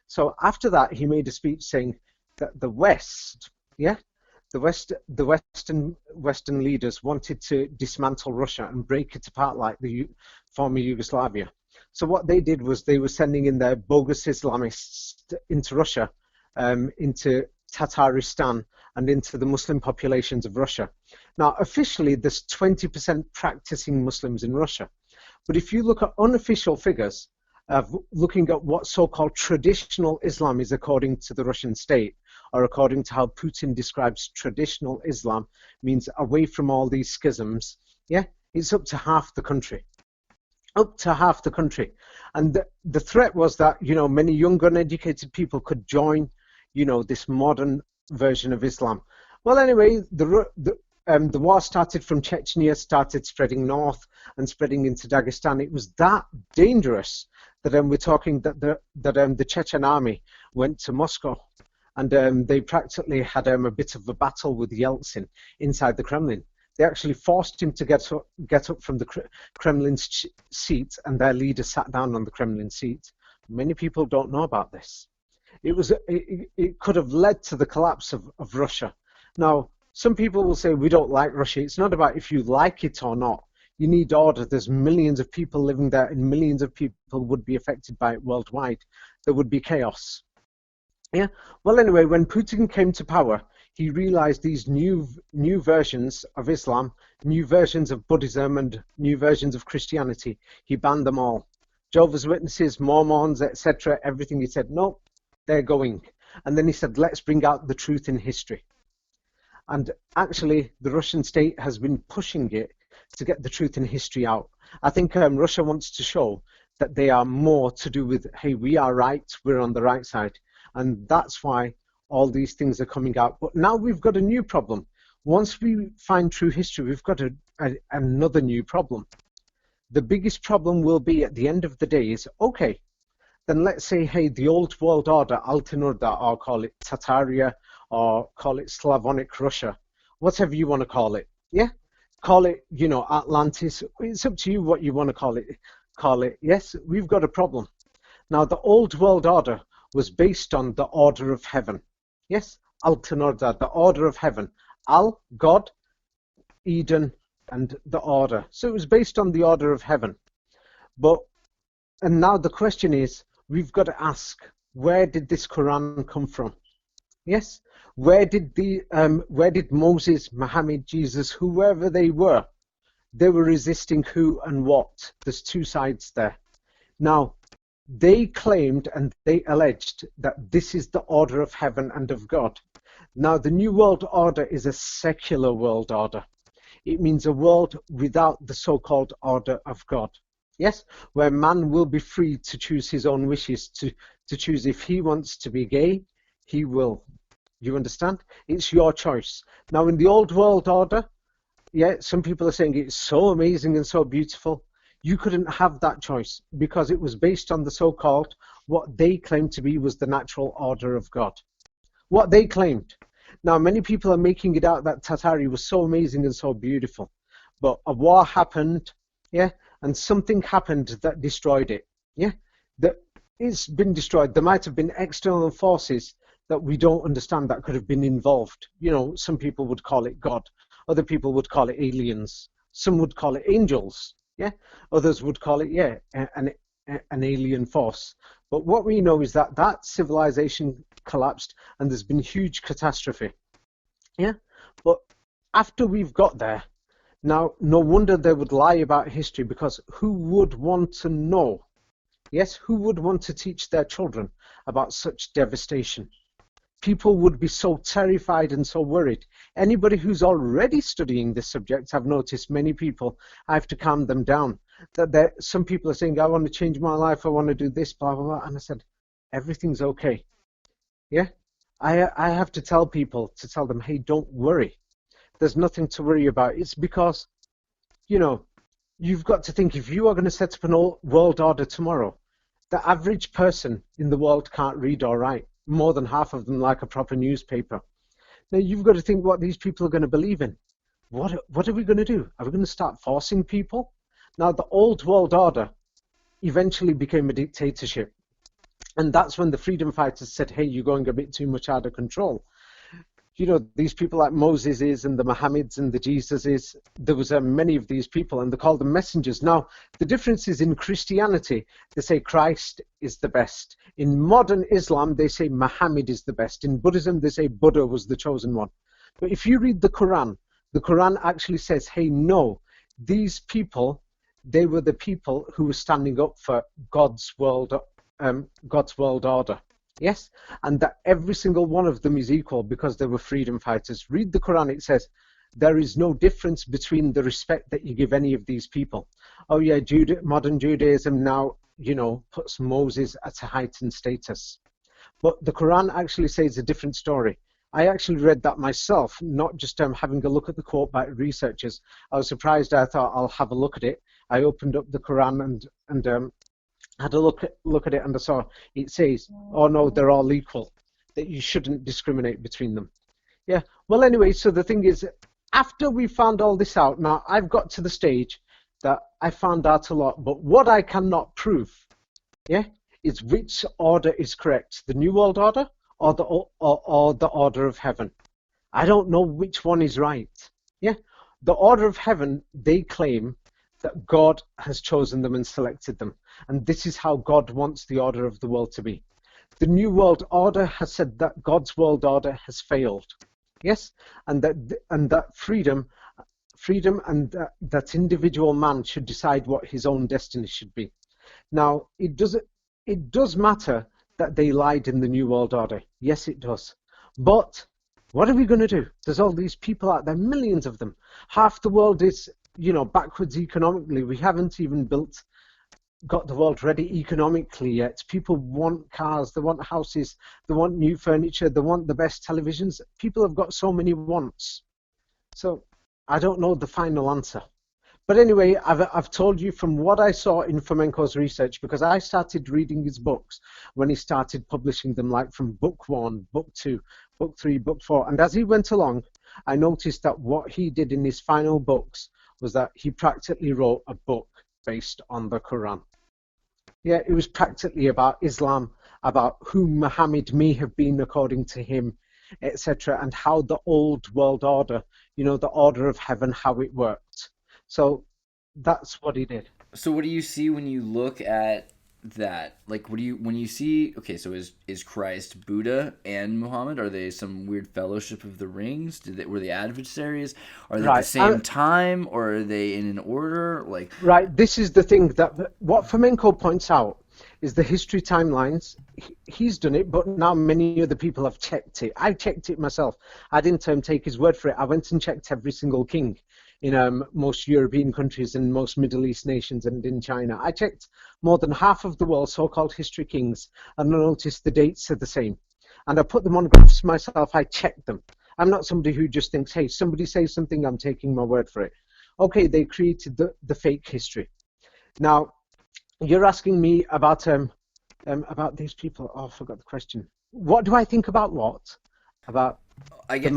So after that, he made a speech saying that the West, the Western leaders wanted to dismantle Russia and break it apart like the former Yugoslavia. So what they did was they were sending in their bogus Islamists into Russia, into Tataristan, and into the Muslim populations of Russia. Now, officially, there's 20% practicing Muslims in Russia. But if you look at unofficial figures of looking at what so-called traditional Islam is according to the Russian state, or according to how Putin describes traditional Islam, means away from all these schisms, it's up to half the country. Up to half the country. And the threat was that, many young uneducated people could join, this modern version of Islam. Well, anyway, the war started from Chechnya, started spreading north and spreading into Dagestan. It was that dangerous that we're talking that the Chechen army went to Moscow, and they practically had a bit of a battle with Yeltsin inside the Kremlin. They actually forced him to get up from the Kremlin's seat, and their leader sat down on the Kremlin seat. Many people don't know about this. It could have led to the collapse of Russia. Now, some people will say, we don't like Russia. It's not about if you like it or not. You need order. There's millions of people living there, and millions of people would be affected by it worldwide. There would be chaos. Yeah. Well, anyway, when Putin came to power, he realized these new versions of Islam, new versions of Buddhism, and new versions of Christianity. He banned them all. Jehovah's Witnesses, Mormons, etc., everything. He said, no, they're going. And then he said, let's bring out the truth in history. And actually, the Russian state has been pushing it to get the truth in history out. I think Russia wants to show that they are more to do with, hey, we are right, we're on the right side. And that's why all these things are coming out. But now we've got a new problem. Once we find true history, we've got another new problem. The biggest problem will be at the end of the day is, okay, then let's say, hey, the old world order, Altenorda, or call it Tartaria, or call it Slavonic Russia, whatever you want to call it, yeah? Call it, Atlantis. It's up to you what you want to call it. Yes, we've got a problem. Now, the old world order was based on the order of heaven. Yes, Altenorda, the order of heaven. Al, God, Eden, and the order. So it was based on the order of heaven. And now the question is, we've got to ask, where did this Quran come from? Yes, where did Moses, Muhammad, Jesus, whoever they were resisting who and what? There's two sides there. Now, they claimed and they alleged that this is the order of heaven and of God. Now, the New World Order is a secular world order. It means a world without the so-called order of God. Yes, where man will be free to choose his own wishes, to choose if he wants to be gay, he will. You understand? It's your choice. Now, in the old world order, yeah, some people are saying it's so amazing and so beautiful. You couldn't have that choice because it was based on the so-called, what they claimed to be was the natural order of God. What they claimed. Now, many people are making it out that Tartary was so amazing and so beautiful. But a war happened, yeah, and something happened that destroyed it. Yeah, that it's been destroyed. There might have been external forces that we don't understand that could have been involved. Some people would call it God. Other people would call it aliens. Some would call it angels. Yeah, others would call it, yeah, an alien force. But what we know is that civilization collapsed and there's been huge catastrophe. Yeah, but after we've got there, now no wonder they would lie about history, because who would want to know? Yes, who would want to teach their children about such devastation? People would be so terrified and so worried. Anybody who's already studying this subject, I've noticed many people, I have to calm them down. Some people are saying, I want to change my life, I want to do this, blah, blah, blah. And I said, everything's okay. Yeah? I have to tell people, to tell them, hey, don't worry. There's nothing to worry about. It's because, you've got to think, if you are going to set up an world order tomorrow, the average person in the world can't read or write. More than half of them like a proper newspaper. Now you've got to think what these people are going to believe in. What are we going to do? Are we going to start forcing people? Now the old world order eventually became a dictatorship. And that's when the freedom fighters said, hey, you're going a bit too much out of control. These people like Moses is and the Mohammeds and the Jesus is, there was many of these people and they called them messengers. Now, the difference is in Christianity, they say Christ is the best. In modern Islam, they say Muhammad is the best. In Buddhism, they say Buddha was the chosen one. But if you read the Quran actually says, hey, no, these people, they were the people who were standing up for God's world order. Yes, and that every single one of them is equal because they were freedom fighters. Read the Quran, it says, there is no difference between the respect that you give any of these people. Oh yeah, modern Judaism now puts Moses at a heightened status. But the Quran actually says a different story. I actually read that myself, not just having a look at the quote by researchers. I was surprised. I thought I'll have a look at it. I opened up the Quran and had a look at it, and I saw it says, "Oh no, they're all equal. That you shouldn't discriminate between them." Yeah. Well, anyway, so the thing is, after we found all this out, now I've got to the stage that I found out a lot, but what I cannot prove, yeah, is which order is correct, the New World Order or the Order of Heaven. I don't know which one is right. Yeah, the Order of Heaven, they claim that God has chosen them and selected them, and this is how God wants the order of the world to be. The New World Order has said that God's world order has failed. Yes, and that freedom and that individual man should decide what his own destiny should be. Now, it does matter that they lied in the New World Order. Yes, it does. But what are we going to do? There's all these people out there, millions of them. Half the world is, backwards economically. We haven't even got the world ready economically yet. People want cars, they want houses, they want new furniture, they want the best televisions. People have got so many wants. So I don't know the final answer. But anyway, I've told you from what I saw in Fomenko's research, because I started reading his books when he started publishing them, like from book 1, book 2, book 3, book 4. And as he went along, I noticed that what he did in his final books was that he practically wrote a book based on the Quran. Yeah, it was practically about Islam, about who Muhammad may have been according to him, etc., and how the old world order, the order of heaven, how it worked. So that's what he did. So what do you see when you look at that? Like, when you see? Okay, so is Christ Buddha and Muhammad? Are they some weird fellowship of the rings? Were they adversaries? Are they at the same time, or are they in an order? Right. This is the thing that what Fomenko points out is the history timelines. He's done it, but now many other people have checked it. I checked it myself. I didn't take his word for it. I went and checked every single king in most European countries and most Middle East nations and in China. I checked more than half of the world's so-called history kings, and I noticed the dates are the same. And I put them on graphs myself. I checked them. I'm not somebody who just thinks, hey, somebody says something, I'm taking my word for it. Okay, they created the fake history. Now, you're asking me about these people. Oh, I forgot the question. What do I think about what? About I guess.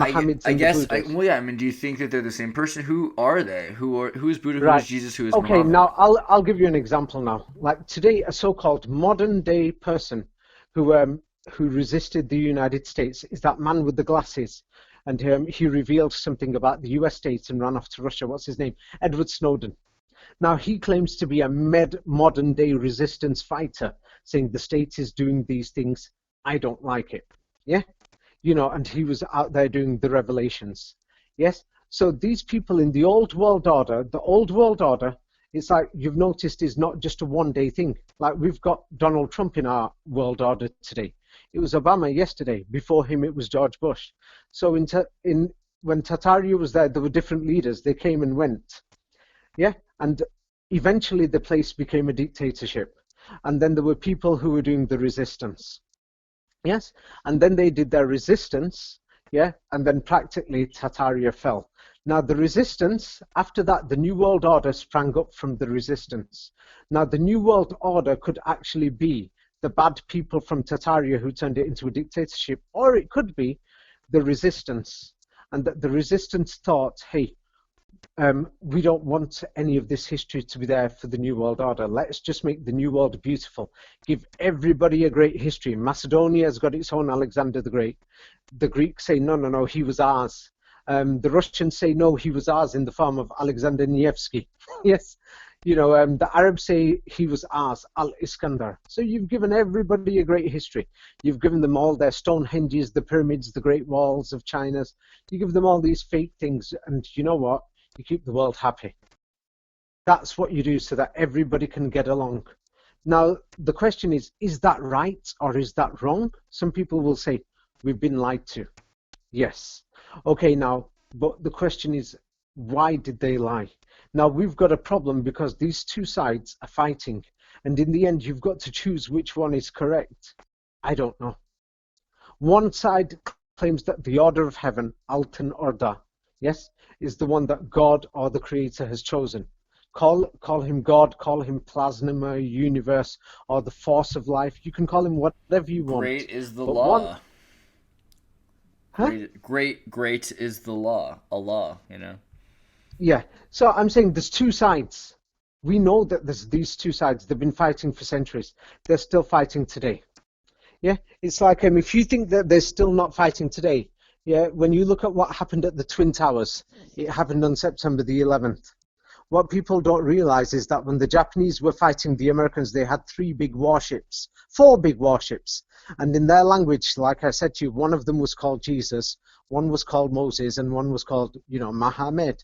Well, yeah. I mean, do you think that they're the same person? Who are they? Who is Buddha? Who is Jesus? Who is Muhammad? Okay, now I'll give you an example now. Like today, a so-called modern day person who resisted the United States is that man with the glasses, and he revealed something about the U.S. states and ran off to Russia. What's his name? Edward Snowden. Now he claims to be a modern day resistance fighter, saying the state is doing these things. I don't like it. Yeah. And he was out there doing the revelations. Yes? So these people in the old world order, it's like you've noticed is not just a one-day thing. Like we've got Donald Trump in our world order today. It was Obama yesterday. Before him, it was George Bush. So when Tartaria was there were different leaders. They came and went. Yeah? And eventually the place became a dictatorship. And then there were people who were doing the resistance. Yes, and then they did their resistance, yeah, and then practically Tartaria fell. Now the resistance, after that, the New World Order sprang up from the resistance. Now the New World Order could actually be the bad people from Tartaria who turned it into a dictatorship, or it could be the resistance, and that the resistance thought, hey, we don't want any of this history to be there for the New World Order. Let's just make the New World beautiful. Give everybody a great history. Macedonia has got its own Alexander the Great. The Greeks say, no, he was ours. The Russians say, no, he was ours in the form of Alexander Nevsky. Yes. The Arabs say he was ours, Al-Iskandar. So you've given everybody a great history. You've given them all their Stonehenges, the pyramids, the Great Walls of China. You give them all these fake things, and you know what? You keep the world happy. That's what you do so that everybody can get along. Now, the question is that right or is that wrong? Some people will say, we've been lied to. Yes. Okay, now, but the question is, why did they lie? Now, we've got a problem because these two sides are fighting. And in the end, you've got to choose which one is correct. I don't know. One side claims that the order of heaven, Alten Order, yes, is the one that God or the Creator has chosen. Call him God, call him plasma, universe, or the force of life. You can call him whatever you want. Great is the But one, law. huh? Great is the law. Allah, Yeah. So I'm saying there's two sides. We know that there's these two sides. They've been fighting for centuries. They're still fighting today. Yeah. It's like if you think that they're still not fighting today, yeah, when you look at what happened at the Twin Towers, it happened on September the 11th. What people don't realize is that when the Japanese were fighting the Americans, they had four big warships. And in their language, like I said to you, one of them was called Jesus, one was called Moses, and one was called, Muhammad.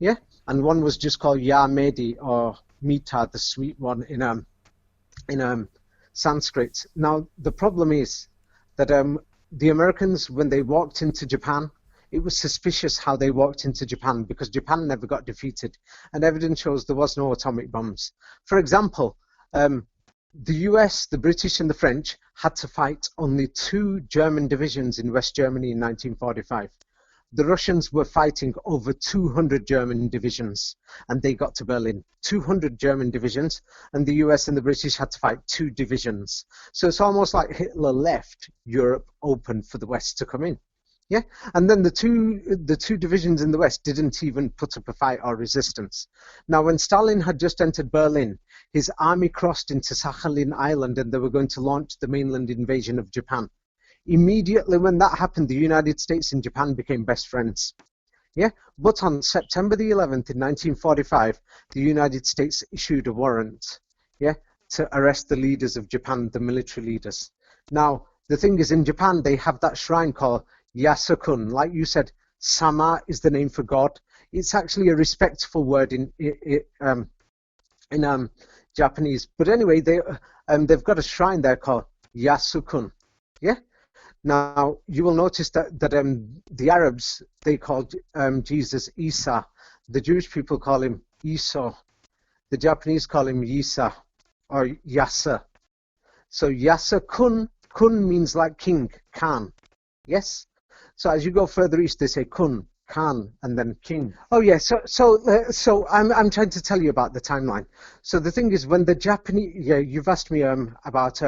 Yeah? And one was just called Yamedi or Mita, the sweet one in Sanskrit. Now, the problem is that the Americans, when they walked into Japan, it was suspicious how they walked into Japan because Japan never got defeated, and evidence shows there was no atomic bombs. For example, the US, the British, and the French had to fight only 2 German divisions in West Germany in 1945. The Russians were fighting over 200 German divisions, and they got to Berlin. 200 German divisions, and the US and the British had to fight 2 divisions. So it's almost like Hitler left Europe open for the West to come in. Yeah, and then the two divisions in the West didn't even put up a fight or resistance. Now, when Stalin had just entered Berlin, his army crossed into Sakhalin Island, and they were going to launch the mainland invasion of Japan. Immediately when that happened, the United States and Japan became best friends. Yeah, but on September the 11th in 1945, the United States issued a warrant, yeah, to arrest the leaders of Japan, the military leaders. Now, the thing is, in Japan, they have that shrine called Yasukun. Like you said, Sama is the name for God. It's actually a respectful word in Japanese. But anyway, they've got a shrine there called Yasukun. Yeah. Now you will notice that the Arabs, they call Jesus Isa. The Jewish people call him Iso. The Japanese call him Yisa or Yasa. So Yasukun, kun means like king, Khan. Yes. So as you go further east, they say kun, Khan, and then king. Oh yeah. So I'm trying to tell you about the timeline. So the thing is, when the Japanese, yeah, you've asked me about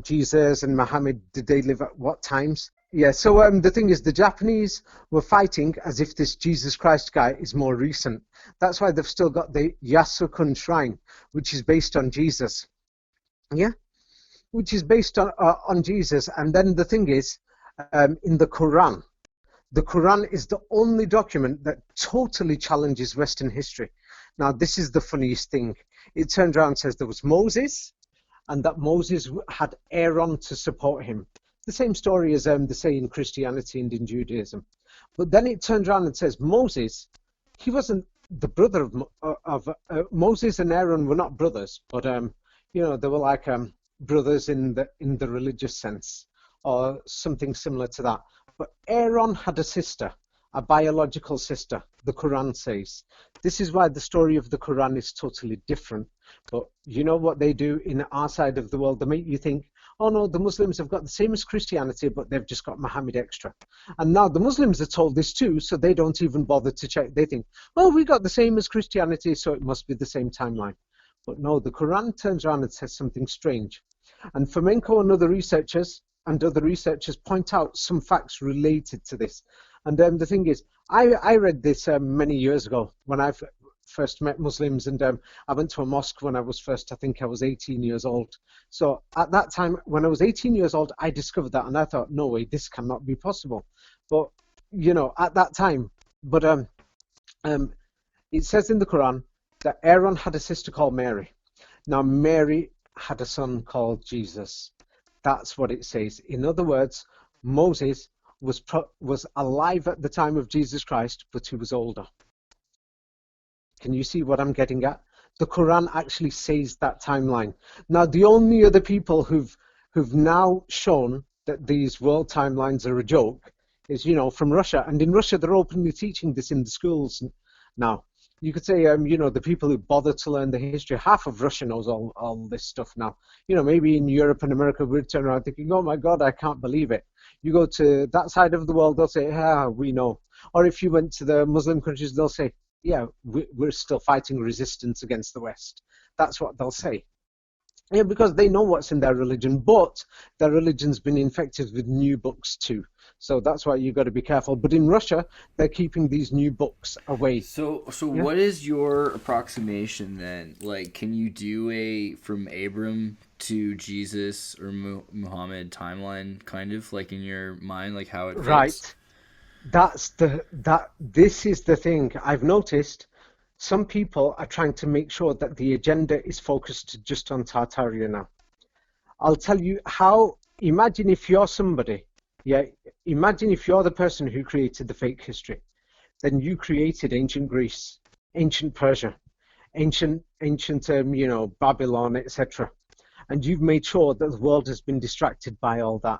Jesus and Muhammad, did they live at what times? Yeah. So the thing is, the Japanese were fighting as if this Jesus Christ guy is more recent. That's why they've still got the Yasukun shrine, which is based on Jesus. Yeah. Which is based on Jesus. And then the thing is, in the Quran is the only document that totally challenges Western history. Now, this is the funniest thing. It turns around and says there was Moses, and that Moses had Aaron to support him. The same story as they say in Christianity and in Judaism. But then it turns around and says Moses, he wasn't the brother of Moses and Aaron were not brothers, but they were like brothers in the religious sense, or something similar to that. But Aaron had a sister, a biological sister, the Quran says. This is why the story of the Quran is totally different. But you know what they do in our side of the world? They make you think, oh no, the Muslims have got the same as Christianity, but they've just got Muhammad extra. And now the Muslims are told this too, so they don't even bother to check. They think, well, we got the same as Christianity, so it must be the same timeline. But no, the Quran turns around and says something strange. And Fomenko and other researchers point out some facts related to this. And the thing is, I read this many years ago when I first met Muslims, and I went to a mosque when I was I think I was 18 years old. So at that time, when I was 18 years old, I discovered that, and I thought, no way, this cannot be possible. But, at that time, but it says in the Quran that Aaron had a sister called Mary. Now, Mary had a son called Jesus. That's what it says. In other words, Moses was alive at the time of Jesus Christ, but he was older. Can you see what I'm getting at? The Quran actually says that timeline. Now, the only other people who've now shown that these world timelines are a joke is, from Russia. And in Russia, they're openly teaching this in the schools now. You could say, the people who bother to learn the history, half of Russia knows all this stuff now. Maybe in Europe and America, we'd turn around thinking, oh my God, I can't believe it. You go to that side of the world, they'll say, we know. Or if you went to the Muslim countries, they'll say, yeah, we're still fighting resistance against the West. That's what they'll say. Yeah, because they know what's in their religion, but their religion's been infected with new books too. So that's why you've got to be careful. But in Russia, they're keeping these new books away. So Yeah. what is your approximation then? Like, can you do a from Abram to Jesus or Muhammad timeline, kind of like in your mind, like how it fits? Right. This is the thing I've noticed. Some people are trying to make sure that the agenda is focused just on Tartaria now. I'll tell you how. Imagine if you're somebody. Yeah. Imagine if you're the person who created the fake history. Then you created ancient Greece, ancient Persia, ancient Babylon, etc. And you've made sure that the world has been distracted by all that.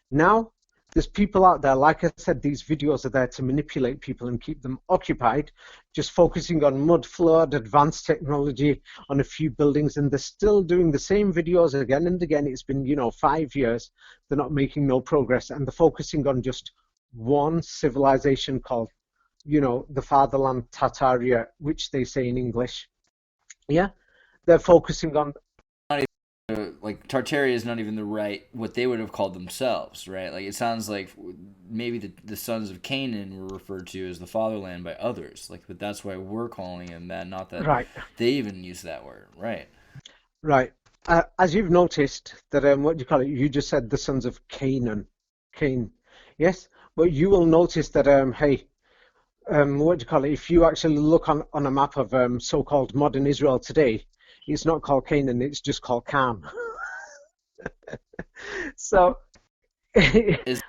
Now, there's people out there, like I said, these videos are there to manipulate people and keep them occupied, just focusing on mud flood, advanced technology, on a few buildings, and they're still doing the same videos again and again. It's been, 5 years. They're not making no progress, and they're focusing on just one civilization called, the fatherland Tartaria, which they say in English. Yeah, they're focusing on. Like Tartaria is not even what they would have called themselves, right? Like it sounds like maybe the sons of Canaan were referred to as the fatherland by others, like, but that's why we're calling them that, not that Right. they even use that word, right? Right. As you've noticed that what do you call it? You just said the sons of Canaan, Cain. Yes, but you will notice that what do you call it? If you actually look on a map of so-called modern Israel today, it's not called Canaan, it's just called Cam. So Is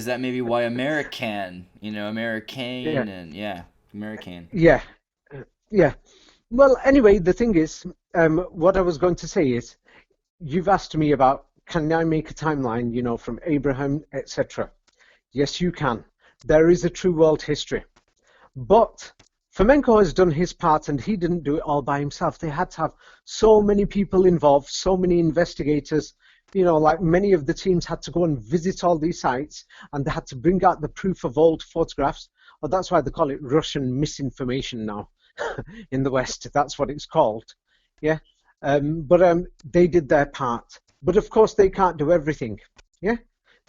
that maybe why American, American, yeah, and American. yeah, yeah. Well, anyway, the thing is, what I was going to say is, you've asked me about can I make a timeline, from Abraham, etc. Yes, you can. There is a true world history, but Fomenko has done his part, and he didn't do it all by himself. They had to have so many people involved, so many investigators. Like many of the teams had to go and visit all these sites, and they had to bring out the proof of old photographs. Well, that's why they call it Russian misinformation now in the West. That's what it's called. Yeah. But they did their part. But of course, they can't do everything. Yeah.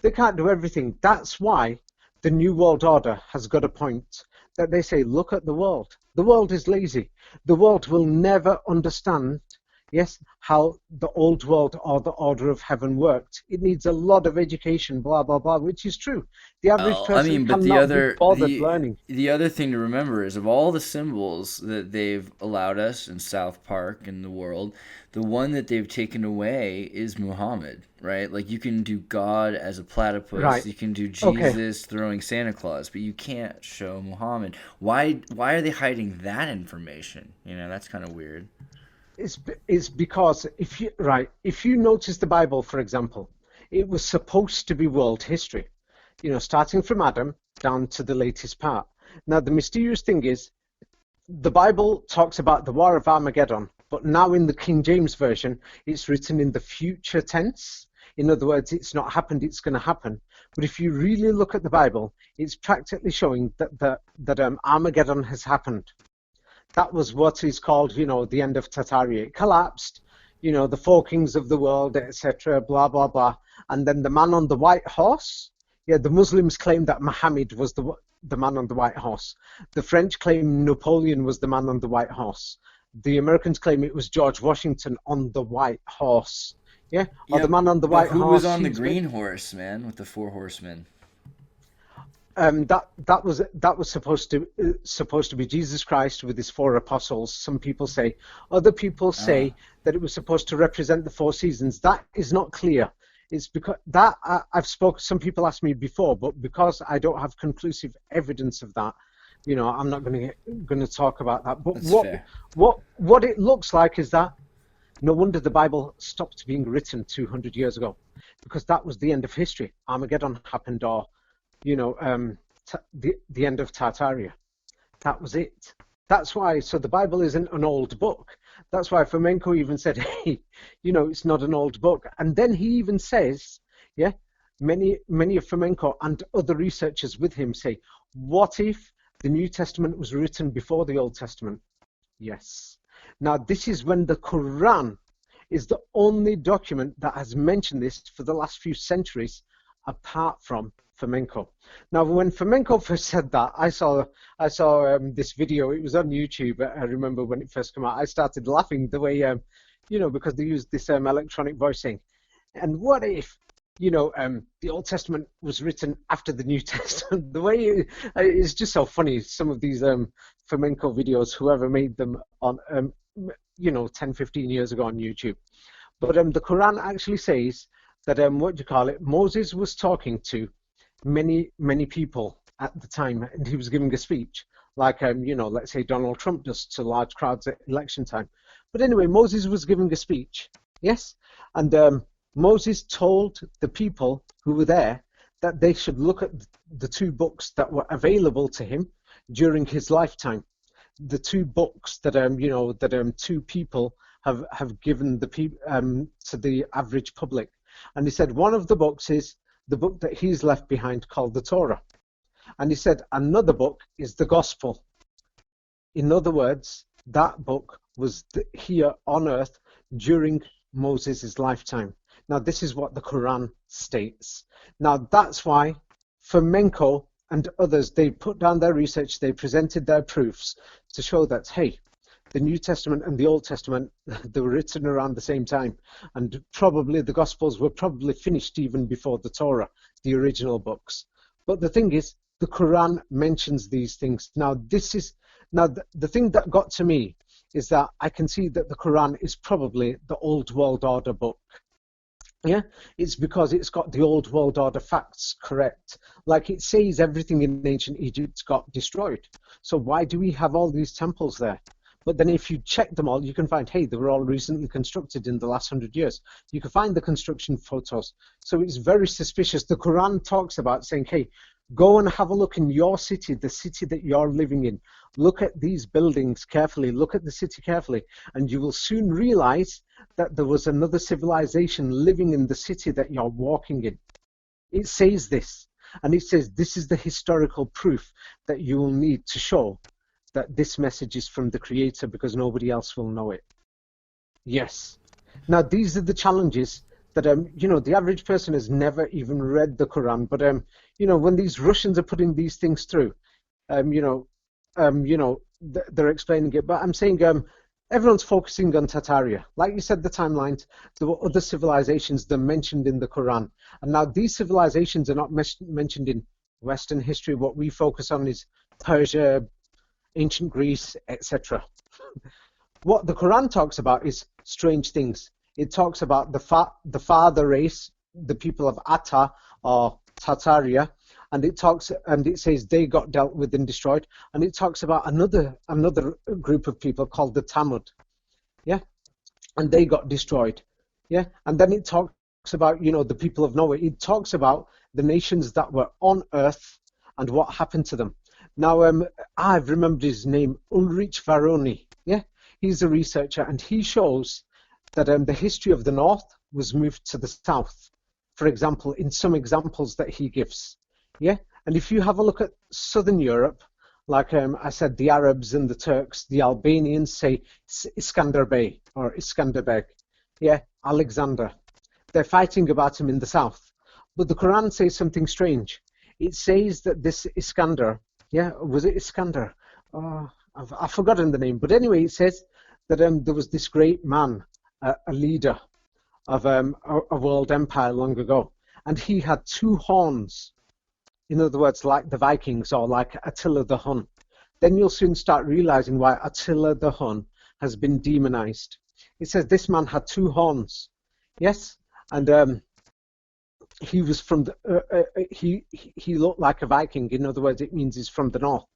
They can't do everything. That's why the New World Order has got a point that they say, look at the world. The world is lazy. The world will never understand, yes, how the old world or the order of heaven worked. It needs a lot of education, blah, blah, blah, which is true. The average Well, I person mean, but cannot be bothered learning. the other thing to remember is of all the symbols that they've allowed us in South Park and the world, the one that they've taken away is Muhammad, right? Like you can do God as a platypus, Right. you can do Okay. Jesus throwing Santa Claus, but you can't show Muhammad. Why are they hiding that information? That's kind of weird. It's because if you notice the Bible, for example, it was supposed to be world history, starting from Adam down to the latest part. Now, the mysterious thing is, the Bible talks about the War of Armageddon, but now in the King James Version, it's written in the future tense. In other words, it's not happened, it's going to happen. But if you really look at the Bible, it's practically showing that Armageddon has happened. That was what is called, the end of Tartaria. It collapsed, the four kings of the world, etc., blah, blah, blah. And then the man on the white horse, the Muslims claim that Muhammad was the man on the white horse. The French claim Napoleon was the man on the white horse. The Americans claim it was George Washington on the white horse. Yeah, or Yeah, the man on the but white who was horse. on the green horse, man, with the four horsemen? That was supposed to be Jesus Christ with his four apostles. Some people say. Other people Ah. say that it was supposed to represent the four seasons. That is not clear. It's because that I've spoken. Some people asked me before, but because I don't have conclusive evidence of that, I'm not going to talk about that. But That's fair. what it looks like is that no wonder the Bible stopped being written 200 years ago, because that was the end of history. Armageddon happened, or the end of Tartaria. That was it. That's why, so the Bible isn't an old book. That's why Fomenko even said, hey, it's not an old book. And then he even says, yeah, many of Fomenko and other researchers with him say, what if the New Testament was written before the Old Testament? Yes. Now, this is when the Quran is the only document that has mentioned this for the last few centuries, apart from Fomenko. Now, when Fomenko first said that, I saw this video. It was on YouTube. I remember when it first came out. I started laughing the way, because they used this electronic voicing. And what if, the Old Testament was written after the New Testament? The way it's just so funny. Some of these Fomenko videos, whoever made them on, 10, 15 years ago on YouTube. But the Quran actually says that, Moses was talking to many people at the time, and he was giving a speech, like, let's say Donald Trump does to large crowds at election time. But anyway, Moses was giving a speech, yes? And Moses told the people who were there that they should look at the two books that were available to him during his lifetime. The two books that two people have given to the average public. And he said one of the books is the book that he's left behind, called the Torah. And he said another book is the Gospel. In other words, that book was here on earth during Moses' lifetime. Now, this is what the Quran states. Now, that's why Fomenko and others, they put down their research, they presented their proofs to show that, hey, the New Testament and the Old Testament, they were written around the same time. And probably the Gospels were probably finished even before the Torah, the original books. But the thing is, the Quran mentions these things. Now, the thing that got to me is that I can see that the Quran is probably the Old World Order book. Yeah, it's because it's got the Old World Order facts correct. Like it says everything in ancient Egypt got destroyed. So why do we have all these temples there? But then if you check them all, you can find, hey, they were all recently constructed in the last 100 years. You can find the construction photos. So it's very suspicious. The Quran talks about saying, hey, go and have a look in your city, the city that you're living in. Look at these buildings carefully. Look at the city carefully. And you will soon realize that there was another civilization living in the city that you're walking in. It says this. And it says this is the historical proof that you will need to show that this message is from the Creator, because nobody else will know it. Yes. Now, these are the challenges that, the average person has never even read the Quran. But, when these Russians are putting these things through, they're explaining it. But I'm saying everyone's focusing on Tartaria. Like you said, the timelines, there were other civilizations that are mentioned in the Quran. And now these civilizations are not mentioned in Western history. What we focus on is Persia, ancient Greece, etc. What the Quran talks about is strange things. It talks about the father race, the people of Atta or Tartaria, and it says they got dealt with and destroyed. And it talks about another group of people called the Tamud, yeah, and they got destroyed, yeah. And then it talks about the people of Noah. It talks about the nations that were on earth and what happened to them. Now, I've remembered his name, Ulrich Varoni. Yeah, he's a researcher, and he shows that the history of the North was moved to the South. For example, in some examples that he gives. Yeah, and if you have a look at Southern Europe, like I said, the Arabs and the Turks, the Albanians say Iskander Bey or Iskanderbeg. Yeah, Alexander. They're fighting about him in the South. But the Quran says something strange. It says that this Iskander, yeah, was it Iskander? Oh, I've forgotten the name. But anyway, it says that there was this great man, a leader of a world empire long ago. And he had two horns. In other words, like the Vikings or like Attila the Hun. Then you'll soon start realizing why Attila the Hun has been demonized. It says this man had two horns. Yes? And he was from he looked like a Viking. In other words, it means he's from the north.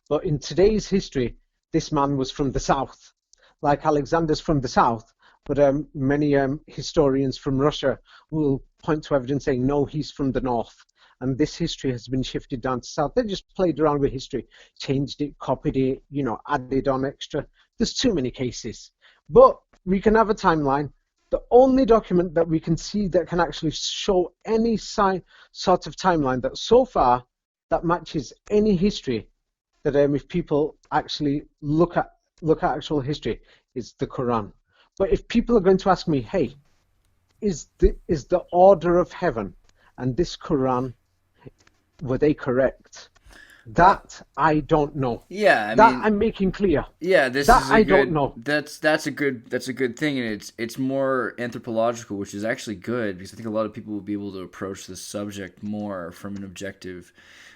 But in today's history, this man was from the south. Like Alexander's from the south, but many historians from Russia will point to evidence saying, no, he's from the north. and this history has been shifted down to south. They just played around with history, changed it, copied it, added on extra. There's too many cases. But we can have a timeline. The only document that we can see that can actually show any sort of timeline that so far that matches any history, that if people actually look at actual history, is the Quran. But if people are going to ask me, hey, is the order of heaven and this Quran, were they correct? That I don't know. Yeah, I'm making clear. Yeah, don't know. That's a good thing, and it's more anthropological, which is actually good because I think a lot of people will be able to approach this subject more from an objective,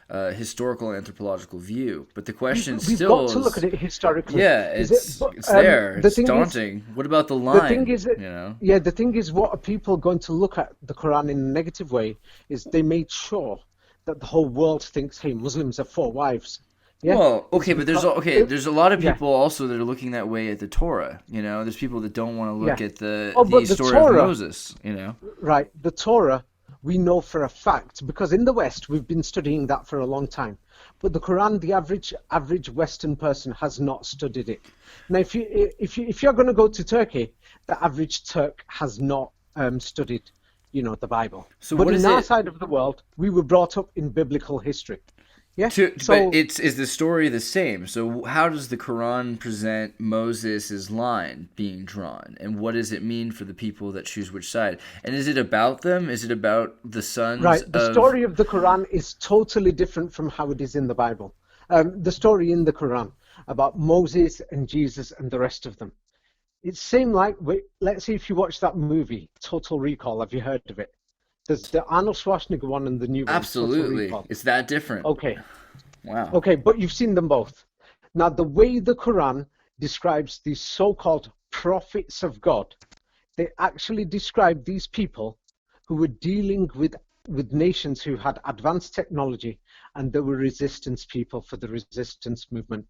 historical anthropological view. But the question we've still got to look at it historically. Yeah, it's there. It's daunting. What about the line? The thing is, the thing is, what are people going to look at the Quran in a negative way? Is they made sure that the whole world thinks, hey, Muslims have 4 wives. Yeah? Well, okay, but there's a lot of people also that are looking that way at the Torah. There's people that don't want to look at the story of Moses. Right, the Torah, we know for a fact, because in the West we've been studying that for a long time. But the Quran, the average Western person has not studied it. Now, if you're going to go to Turkey, the average Turk has not studied the Bible. So but in our side of the world, we were brought up in biblical history. Yeah. But is the story the same? So how does the Quran present Moses' line being drawn, and what does it mean for the people that choose which side? And is it about them? Is it about the sons? Right. The story of the Quran is totally different from how it is in the Bible. The story in the Quran about Moses and Jesus and the rest of them. It seemed like, let's see if you watch that movie, Total Recall. Have you heard of it? There's the Arnold Schwarzenegger one and the new one. Absolutely. It's that different. Okay. Wow. Okay, but you've seen them both. Now, the way the Quran describes these so-called prophets of God, they actually describe these people who were dealing with nations who had advanced technology, and they were resistance people for the resistance movement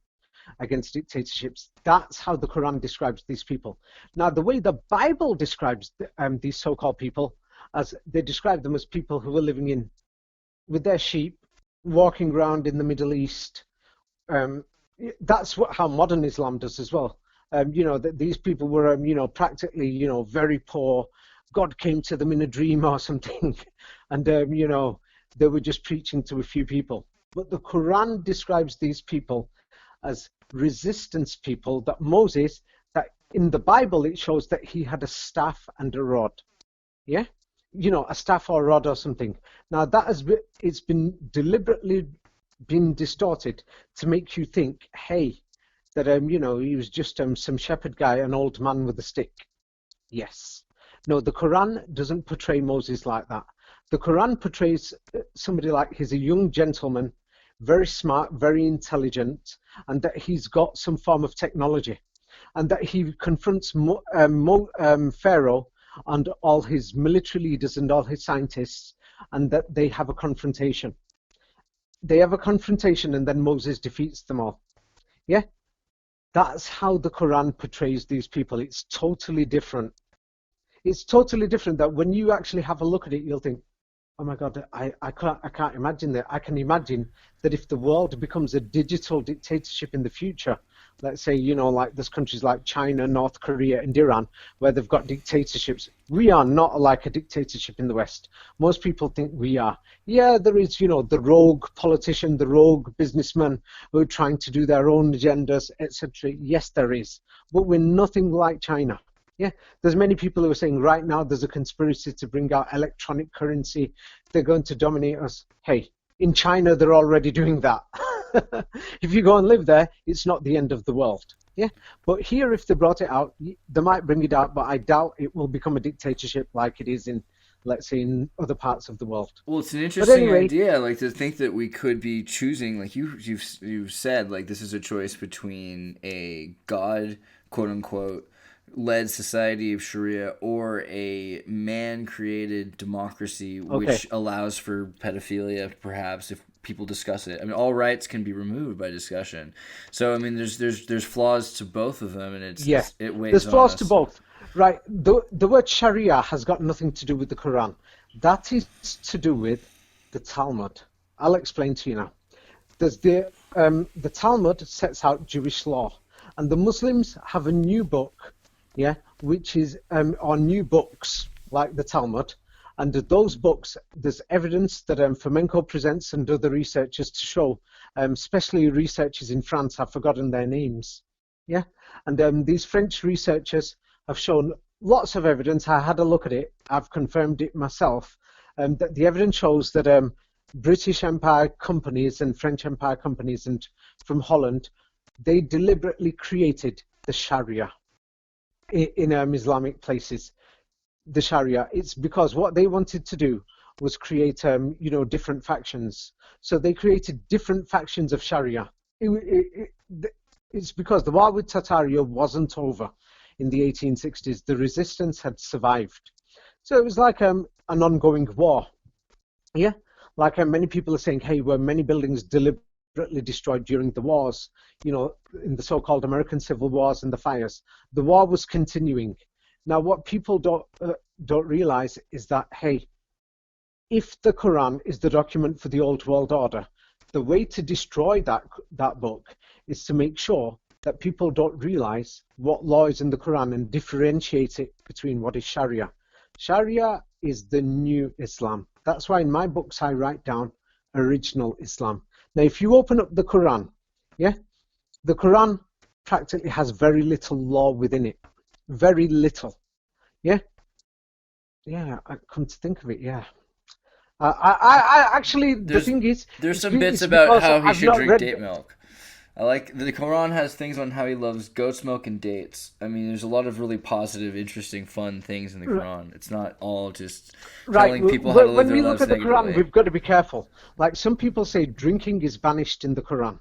against dictatorships. That's how the Quran describes these people. Now, the way the Bible describes these so-called people, as they describe them as people who were living with their sheep, walking around in the Middle East. That's how modern Islam does as well. That these people were, practically, very poor. God came to them in a dream or something, and they were just preaching to a few people. But the Quran describes these people as resistance people, that Moses, that in the Bible it shows that he had a staff and a rod. Yeah? A staff or a rod or something. Now it's been deliberately been distorted to make you think, hey, that he was just some shepherd guy, an old man with a stick. Yes. No, the Quran doesn't portray Moses like that. The Quran portrays somebody like he's a young gentleman, very smart, very intelligent, and that he's got some form of technology, and that he confronts Pharaoh and all his military leaders and all his scientists, and that they have a confrontation. They have a confrontation, and then Moses defeats them all. Yeah? That's how the Quran portrays these people. It's totally different. It's totally different that when you actually have a look at it, you'll think, oh my God, I can't imagine that. I can imagine that if the world becomes a digital dictatorship in the future, let's say, like there's countries like China, North Korea, and Iran, where they've got dictatorships. We are not like a dictatorship in the West. Most people think we are. Yeah, there is, the rogue politician, the rogue businessman who are trying to do their own agendas, etc. Yes, there is. But we're nothing like China. Yeah, there's many people who are saying right now there's a conspiracy to bring out electronic currency. They're going to dominate us. Hey, in China, they're already doing that. If you go and live there, it's not the end of the world. Yeah, but here, if they brought it out, they might bring it out, but I doubt it will become a dictatorship like it is in, let's say, in other parts of the world. Well, it's an interesting idea, like to think that we could be choosing, like you've said, like this is a choice between a God, quote unquote, led society of Sharia or a man-created democracy which allows for pedophilia, perhaps, if people discuss it. I mean, all rights can be removed by discussion. So, I mean, there's flaws to both of them, and it weighs there's on flaws us. to both. Right. The word Sharia has got nothing to do with the Quran. That is to do with the Talmud. I'll explain to you now. There's the Talmud sets out Jewish law, and the Muslims have a new book, yeah, which is or new books like the Talmud, and those books there's evidence that Fomenko presents and other researchers to show, especially researchers in France, I've forgotten their names, yeah, and these French researchers have shown lots of evidence. I had a look at it. I've confirmed it myself. That the evidence shows that British Empire companies and French Empire companies and from Holland, they deliberately created the Sharia in Islamic places. The Sharia. It's because what they wanted to do was create, different factions. So they created different factions of Sharia. It's because the war with Tartaria wasn't over in the 1860s. The resistance had survived. So it was like an ongoing war. Yeah, like many people are saying, hey, were many buildings deliberately destroyed during the wars, in the so-called American Civil Wars and the fires? The war was continuing. Now, what people don't realize is that, hey, if the Quran is the document for the old world order, the way to destroy that book is to make sure that people don't realize what law is in the Quran and differentiate it between what is Sharia. Sharia is the new Islam. That's why in my books I write down original Islam. Now, if you open up the Quran, yeah, the Quran practically has very little law within it. Very little. Yeah? Yeah, I come to think of it, yeah. I actually, the thing is... There's some bits about how he should drink date milk. I like the Quran has things on how he loves goat's milk and dates. I mean, there's a lot of really positive, interesting, fun things in the Quran. It's not all just telling people how to live their lives negatively. When we look at the Quran, we've got to be careful. Like some people say drinking is banished in the Quran.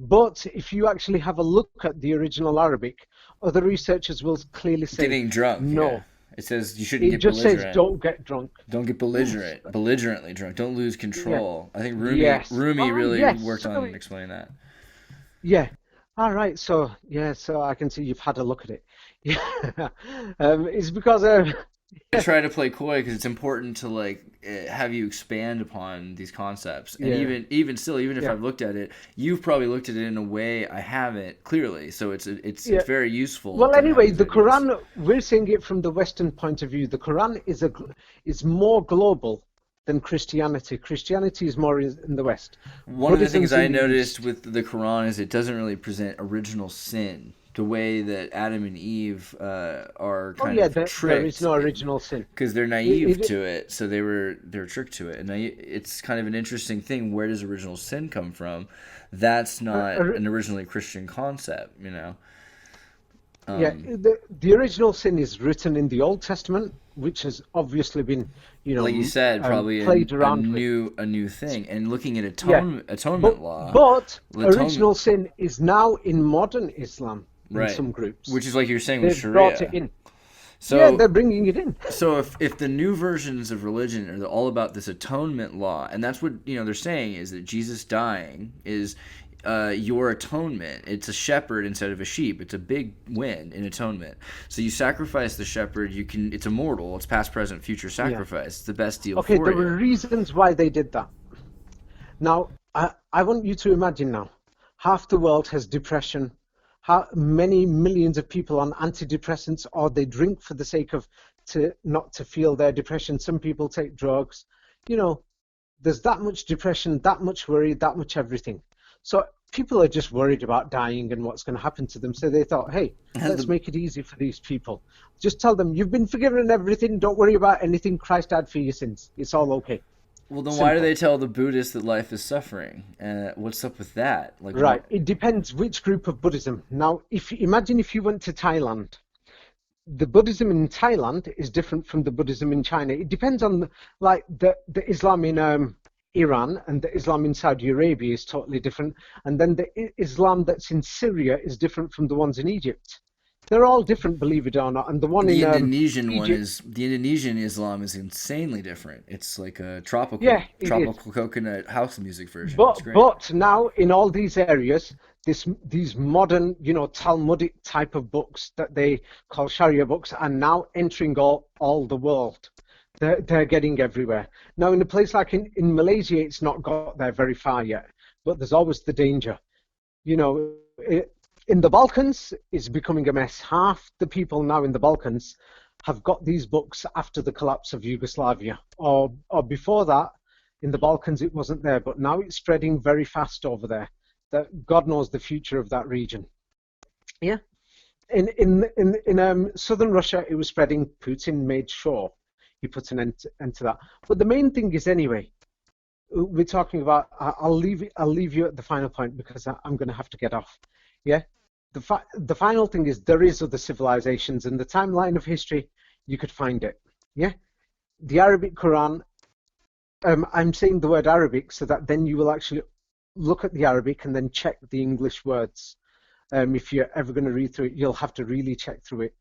But if you actually have a look at the original Arabic, other researchers will clearly say getting drunk. No. Yeah. It says you shouldn't get belligerent. It just says don't get drunk. Don't get belligerent. Yes. Belligerently drunk. Don't lose control. Yeah. I think Rumi really worked on explaining that. Yeah. All right. So I can see you've had a look at it. Yeah. It's because I try to play coy because it's important to have you expand upon these concepts. And even if I've looked at it, you've probably looked at it in a way I haven't clearly. So it's very useful. Well, anyway, the Quran, we're seeing it from the Western point of view. The Quran is more global than Christianity. Christianity is more in the West. One of the things I noticed with the Quran is it doesn't really present original sin the way that Adam and Eve are kind of tricked. There is no original sin because they're naive to it, so they're tricked to it, and it's kind of an interesting thing. Where does original sin come from? That's not an originally Christian concept, the original sin is written in the Old Testament, which has obviously been, like you said, probably played around a new thing. And looking at atonement law, but original sin is now in modern Islam. In some groups, which is like you're saying with Sharia. Brought it in. So they're bringing it in. So if the new versions of religion are all about this atonement law, and that's what they're saying is that Jesus dying is your atonement. It's a shepherd instead of a sheep. It's a big win in atonement. So you sacrifice the shepherd. It's immortal. It's past, present, future sacrifice. It's the best deal for you. Okay, there were reasons why they did that. Now I want you to imagine now, half the world has depression. How many millions of people on antidepressants, or they drink for the sake of not to feel their depression. Some people take drugs. There's that much depression, that much worry, that much everything. So people are just worried about dying and what's going to happen to them. So they thought, hey, let's make it easy for these people. Just tell them, you've been forgiven and everything. Don't worry about anything. Christ died for your sins. It's all okay. Well, then why do they tell the Buddhists that life is suffering? What's up with that? Right. It depends which group of Buddhism. Now, imagine if you went to Thailand. The Buddhism in Thailand is different from the Buddhism in China. It depends on the Islam in Iran and the Islam in Saudi Arabia is totally different. And then the Islam that's in Syria is different from the ones in Egypt. They're all different, believe it or not. And the Indonesian Indonesian Islam is insanely different. It's like a tropical coconut house music version. But now in all these areas, these modern, Talmudic type of books that they call Sharia books are now entering all the world. they're getting everywhere. Now, in a place like in Malaysia, it's not got there very far yet, but there's always the danger. You know, in the Balkans, it's becoming a mess. Half the people now in the Balkans have got these books after the collapse of Yugoslavia, or before that, in the Balkans, it wasn't there, but now it's spreading very fast over there. That God knows the future of that region. Yeah. In southern Russia, it was spreading. Putin made sure he put an end to that. But the main thing is, anyway, we're talking about. I'll leave you at the final point because I'm going to have to get off. Yeah. The final thing is there is other civilizations in the timeline of history. You could find it. Yeah. The Arabic Quran. I'm saying the word Arabic so that then you will actually look at the Arabic and then check the English words. If you're ever going to read through it, you'll have to really check through it.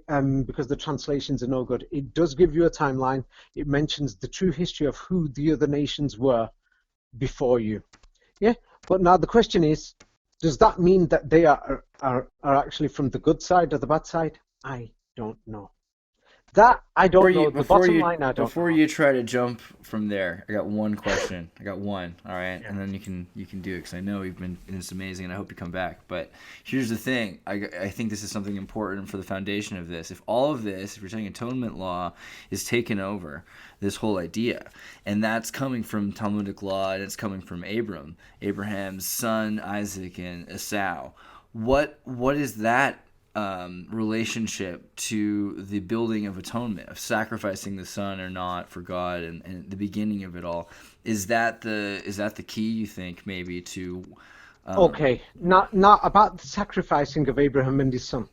Because the translations are no good. It does give you a timeline. It mentions the true history of who the other nations were before you. Yeah. But now the question is, does that mean that they are actually from the good side or the bad side? I don't know. That I don't know. The bottom line, I don't know. Before you try to jump from there, I got one question. I got one. All right, Yeah. and then you can do it because I know you've been. It's amazing, and I hope you come back. But here's the thing. I think this is something important for the foundation of this. If all of this, if you're saying atonement law is taken over, this whole idea, and that's coming from Talmudic law, and it's coming from Abraham's son Isaac and Esau. What is that? Relationship to the building of atonement, of sacrificing the son or not for God, and the beginning of it all. Is that the key, you think, maybe to? Okay, not about the sacrificing of Abraham and his son.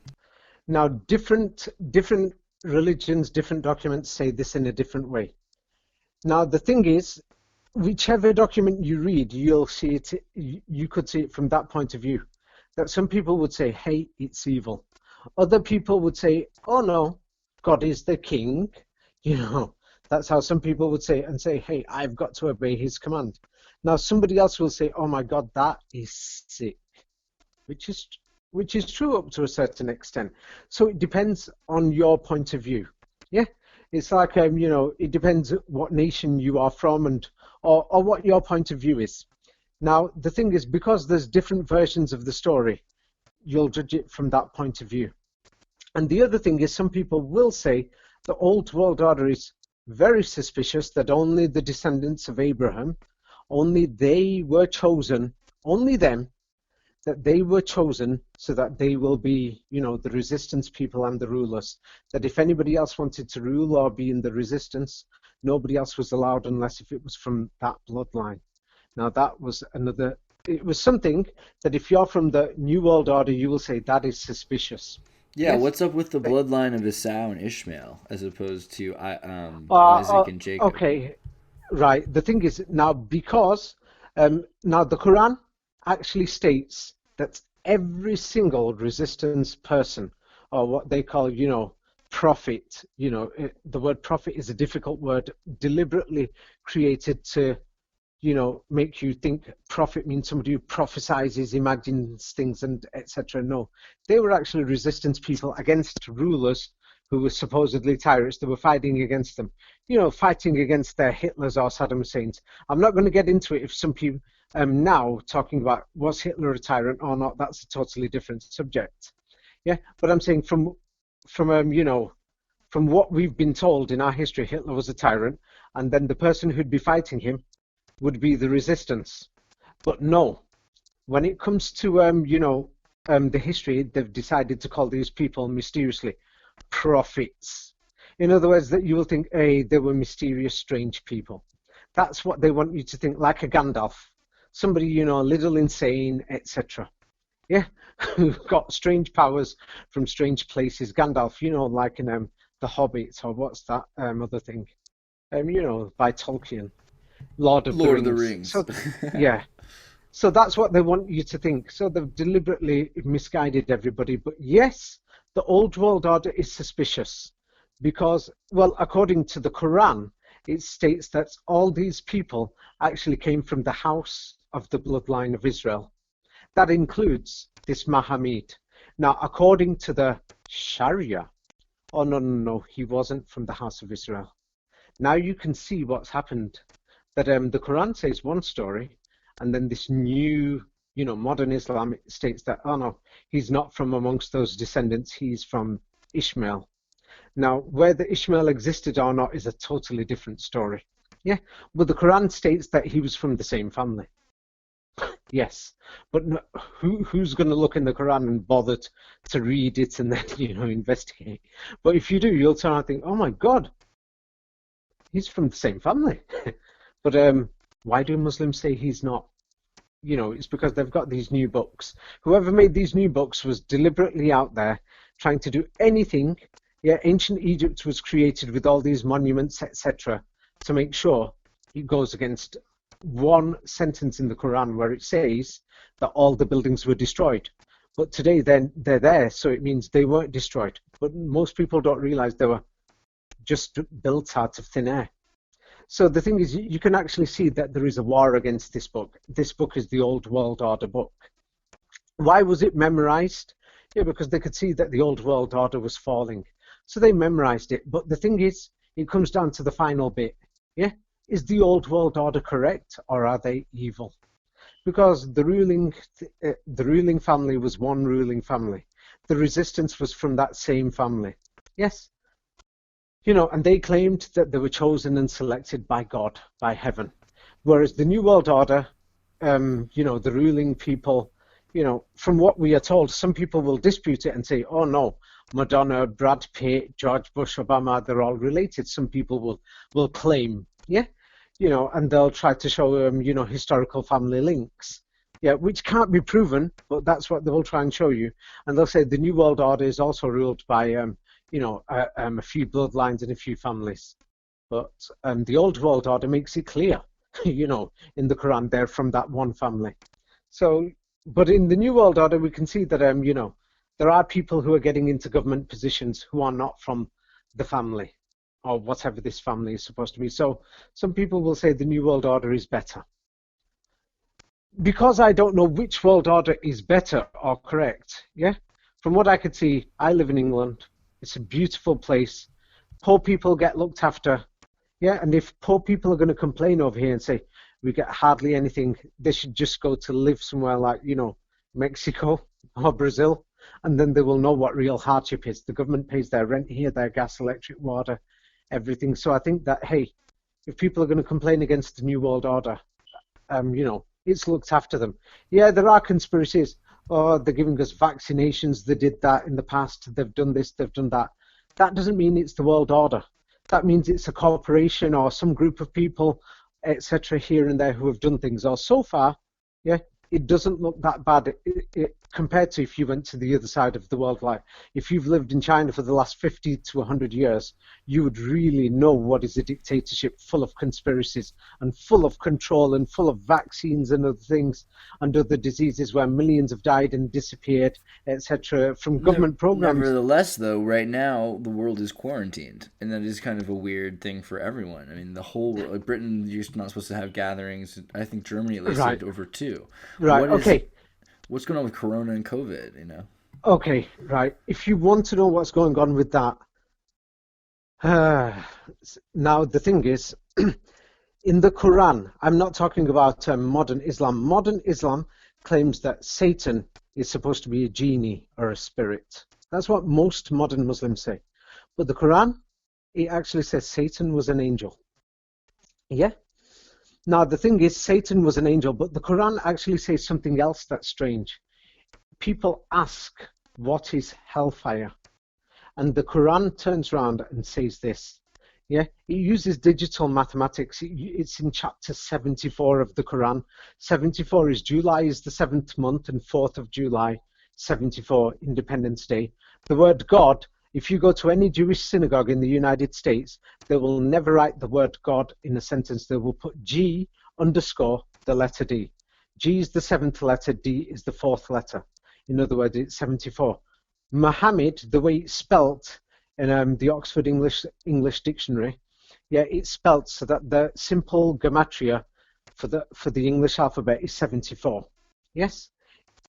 Now, different religions, different documents say this in a different way. Now, the thing is, whichever document you read, you'll see it. You could see it from that point of view. That some people would say, "Hey, it's evil." Other people would say, "Oh no, God is the king." You know, that's how some people would say, and say, "Hey, I've got to obey his command." Now somebody else will say, "Oh my God, that is sick," which is true up to a certain extent. So it depends on your point of view. Yeah, it's like it depends what nation you are from and or what your point of view is. Now the thing is, because there's different versions of the story, you'll judge it from that point of view. And the other thing is, some people will say the old world order is very suspicious, that only the descendants of Abraham, only they were chosen, only them, that they were chosen so that they will be, the resistance people and the rulers. That if anybody else wanted to rule or be in the resistance, nobody else was allowed unless if it was from that bloodline. Now that was it was something that if you're from the New World Order, you will say that is suspicious. Yeah, Yes? what's up with the bloodline of Esau and Ishmael as opposed to Isaac and Jacob? Okay, right. The thing is now, because now the Quran actually states that every single resistance person, or what they call, prophet, the word prophet is a difficult word, deliberately created to make you think prophet means somebody who prophesizes, imagines things, and etc. No, they were actually resistance people against rulers who were supposedly tyrants. They were fighting against them, fighting against their Hitlers or Saddam Husseins. I'm not going to get into it if some people now talking about was Hitler a tyrant or not. That's a totally different subject. Yeah, but I'm saying from what we've been told in our history, Hitler was a tyrant, and then the person who'd be fighting him would be the resistance. But no, when it comes to the history, they've decided to call these people mysteriously prophets. In other words, that you will think, hey, they were mysterious, strange people. That's what they want you to think, like a Gandalf, somebody a little insane, etc. Yeah, who got strange powers from strange places. Gandalf, like in The Hobbit, or what's that other thing, by Tolkien. Lord of the Rings. So, yeah. So that's what they want you to think. So they've deliberately misguided everybody. But yes, the old world order is suspicious because, well, according to the Quran, it states that all these people actually came from the house of the bloodline of Israel. That includes this Muhammad. Now, according to the Sharia, oh, no, he wasn't from the house of Israel. Now you can see what's happened. That the Quran says one story, and then this new, modern Islam states that, oh no, he's not from amongst those descendants, he's from Ishmael. Now, whether Ishmael existed or not is a totally different story. Yeah, but the Quran states that he was from the same family. Yes, but no, who's going to look in the Quran and bother to read it and then, investigate? But if you do, you'll turn and think, oh my God, he's from the same family. But why do Muslims say he's not? It's because they've got these new books. Whoever made these new books was deliberately out there trying to do anything. Yeah, ancient Egypt was created with all these monuments, etc., to make sure it goes against one sentence in the Quran where it says that all the buildings were destroyed. But today they're there, so it means they weren't destroyed. But most people don't realize they were just built out of thin air. So the thing is, you can actually see that there is a war against this book. This book is the Old World Order book. Why was it memorized? Yeah, because they could see that the Old World Order was falling. So they memorized it. But the thing is, it comes down to the final bit. Yeah, is the Old World Order correct, or are they evil? Because the ruling family was one ruling family. The resistance was from that same family. Yes. And they claimed that they were chosen and selected by God, by heaven. Whereas the New World Order, the ruling people, from what we are told, some people will dispute it and say, oh no, Madonna, Brad Pitt, George Bush, Obama, they're all related. Some people will claim, yeah, and they'll try to show, historical family links. Yeah, which can't be proven, but that's what they will try and show you. And they'll say the New World Order is also ruled by, a few bloodlines and a few families. But the Old World Order makes it clear, in the Quran, they're from that one family. So, but in the New World Order, we can see that, there are people who are getting into government positions who are not from the family, or whatever this family is supposed to be. So some people will say the New World Order is better. Because I don't know which world order is better or correct, yeah? From what I could see, I live in England. It's a beautiful place. Poor people get looked after. Yeah, and if poor people are going to complain over here and say, we get hardly anything, they should just go to live somewhere like, Mexico or Brazil, and then they will know what real hardship is. The government pays their rent here, their gas, electric, water, everything. So I think that, hey, if people are going to complain against the New World Order, it's looked after them. Yeah, there are conspiracies. Oh, they're giving us vaccinations, they did that in the past, they've done this, they've done that. That doesn't mean it's the world order. That means it's a corporation or some group of people, etc., here and there who have done things. Or so far, yeah, it doesn't look that bad compared to if you went to the other side of the world. Like if you've lived in China for the last 50 to 100 years, you would really know what is a dictatorship full of conspiracies and full of control and full of vaccines and other things and other diseases where millions have died and disappeared, etc., from government programs. Nevertheless, though, right now the world is quarantined, and that is kind of a weird thing for everyone. I mean, the whole world, like Britain, you're not supposed to have gatherings. I think Germany at least had over 2. Right, okay. What's going on with Corona and COVID, Okay, right. If you want to know what's going on with that, now the thing is, in the Quran, I'm not talking about modern Islam. Modern Islam claims that Satan is supposed to be a genie or a spirit. That's what most modern Muslims say. But the Quran, it actually says Satan was an angel. Yeah? Now, the thing is, Satan was an angel, but the Quran actually says something else that's strange. People ask, what is hellfire? And the Quran turns around and says this. Yeah, it uses digital mathematics. It's in chapter 74 of the Quran. 74 is July is the 7th month and 4th of July, 74, Independence Day. The word God, if you go to any Jewish synagogue in the United States, they will never write the word God in a sentence. They will put G underscore the letter D. G is the 7th letter, D is the 4th letter. In other words, it's 74. Muhammad, the way it's spelt in the Oxford English Dictionary, yeah, it's spelt so that the simple gematria for the English alphabet is 74. Yes?